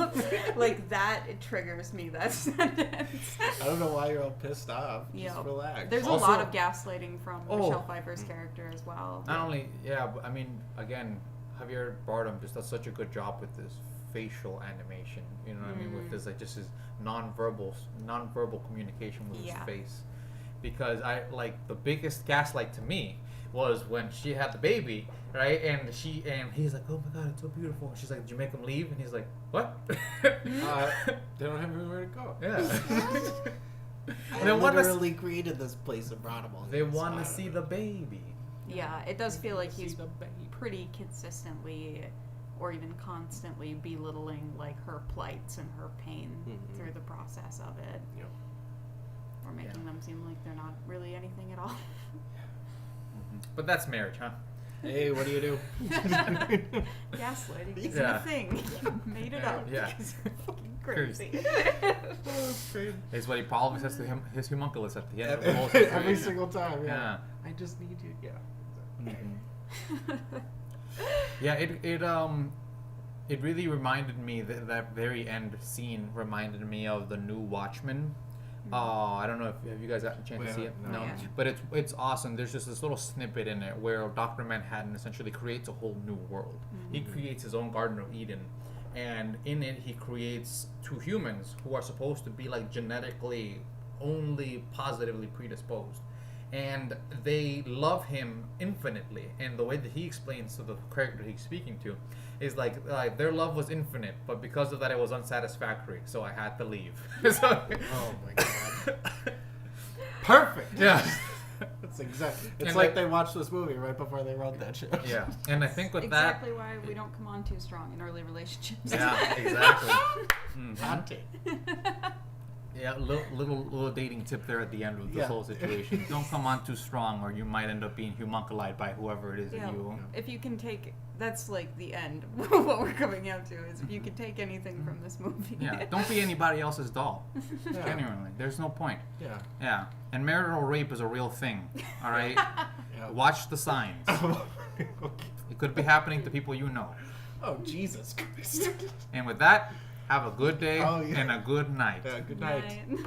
Like, that, it triggers me, that sentence. I don't know why you're all pissed off. Yeah. Just relax. There's Also- a lot of gaslighting from Oh. Michelle Pfeiffer's character as well. Not only, yeah, but I mean, again, Javier Bardem just does such a good job with this facial animation. You know what I mean? With this, like, just his non-verbal communication with his Yeah. face. Because the biggest gaslight to me was when she had the baby, right? And he's like, oh my god, it's so beautiful. And she's like, did you make him leave? And he's like, what? They don't have anywhere to go. Yeah. I They wanna literally created this place and brought them all. They want to see the baby. Yeah, it does feel like See he's the baby. pretty consistently or even constantly belittling like her plights and her pain through the process of it. Yep. Or making them seem like they're not really anything at all. But that's marriage, huh? Hey, what do you do? Gaslighting isn't Yeah. a thing. You made it up. Yeah. Because you're fucking crazy. Is what he probably says to him, his homunculus at the end of the whole situation. Every single time. Yeah. Yeah. I just need you. Yeah. Yeah, it really reminded me that very end scene reminded me of the new Watchmen. I don't know if have you guys gotten a chance to see it? No. Yeah. But it's awesome. There's just this little snippet in it where Dr. Manhattan essentially creates a whole new world. He creates his own Garden of Eden, and in it he creates two humans who are supposed to be like genetically only positively predisposed. And they love him infinitely, and the way that he explains to the character he's speaking to is like their love was infinite, but because of that it was unsatisfactory, so I had to leave. So, Oh my god. Perfect. yeah. That's exactly. It's And like like- they watched this movie right before they wrote that shit. Yeah, and I think with Exactly why we don't come on too strong in early relationships. Yeah, exactly. Mhm. Hot take. Yeah, little dating tip there at the end of this Yeah. whole situation. Don't come on too strong, or you might end up being homunculized by whoever it is Yeah. that you. If you can take, that's like the end. What we're coming out to is if you can take anything from this movie. Yeah, don't be anybody else's doll. Yeah. Genuinely, there's no point. Yeah. Yeah, and marital rape is a real thing. All right, Yeah. watch the signs. Okay. It could be happening to people you know. Oh Jesus Christ. And with that, have a good day Oh, yeah. and a good night. Yeah, good night. Right.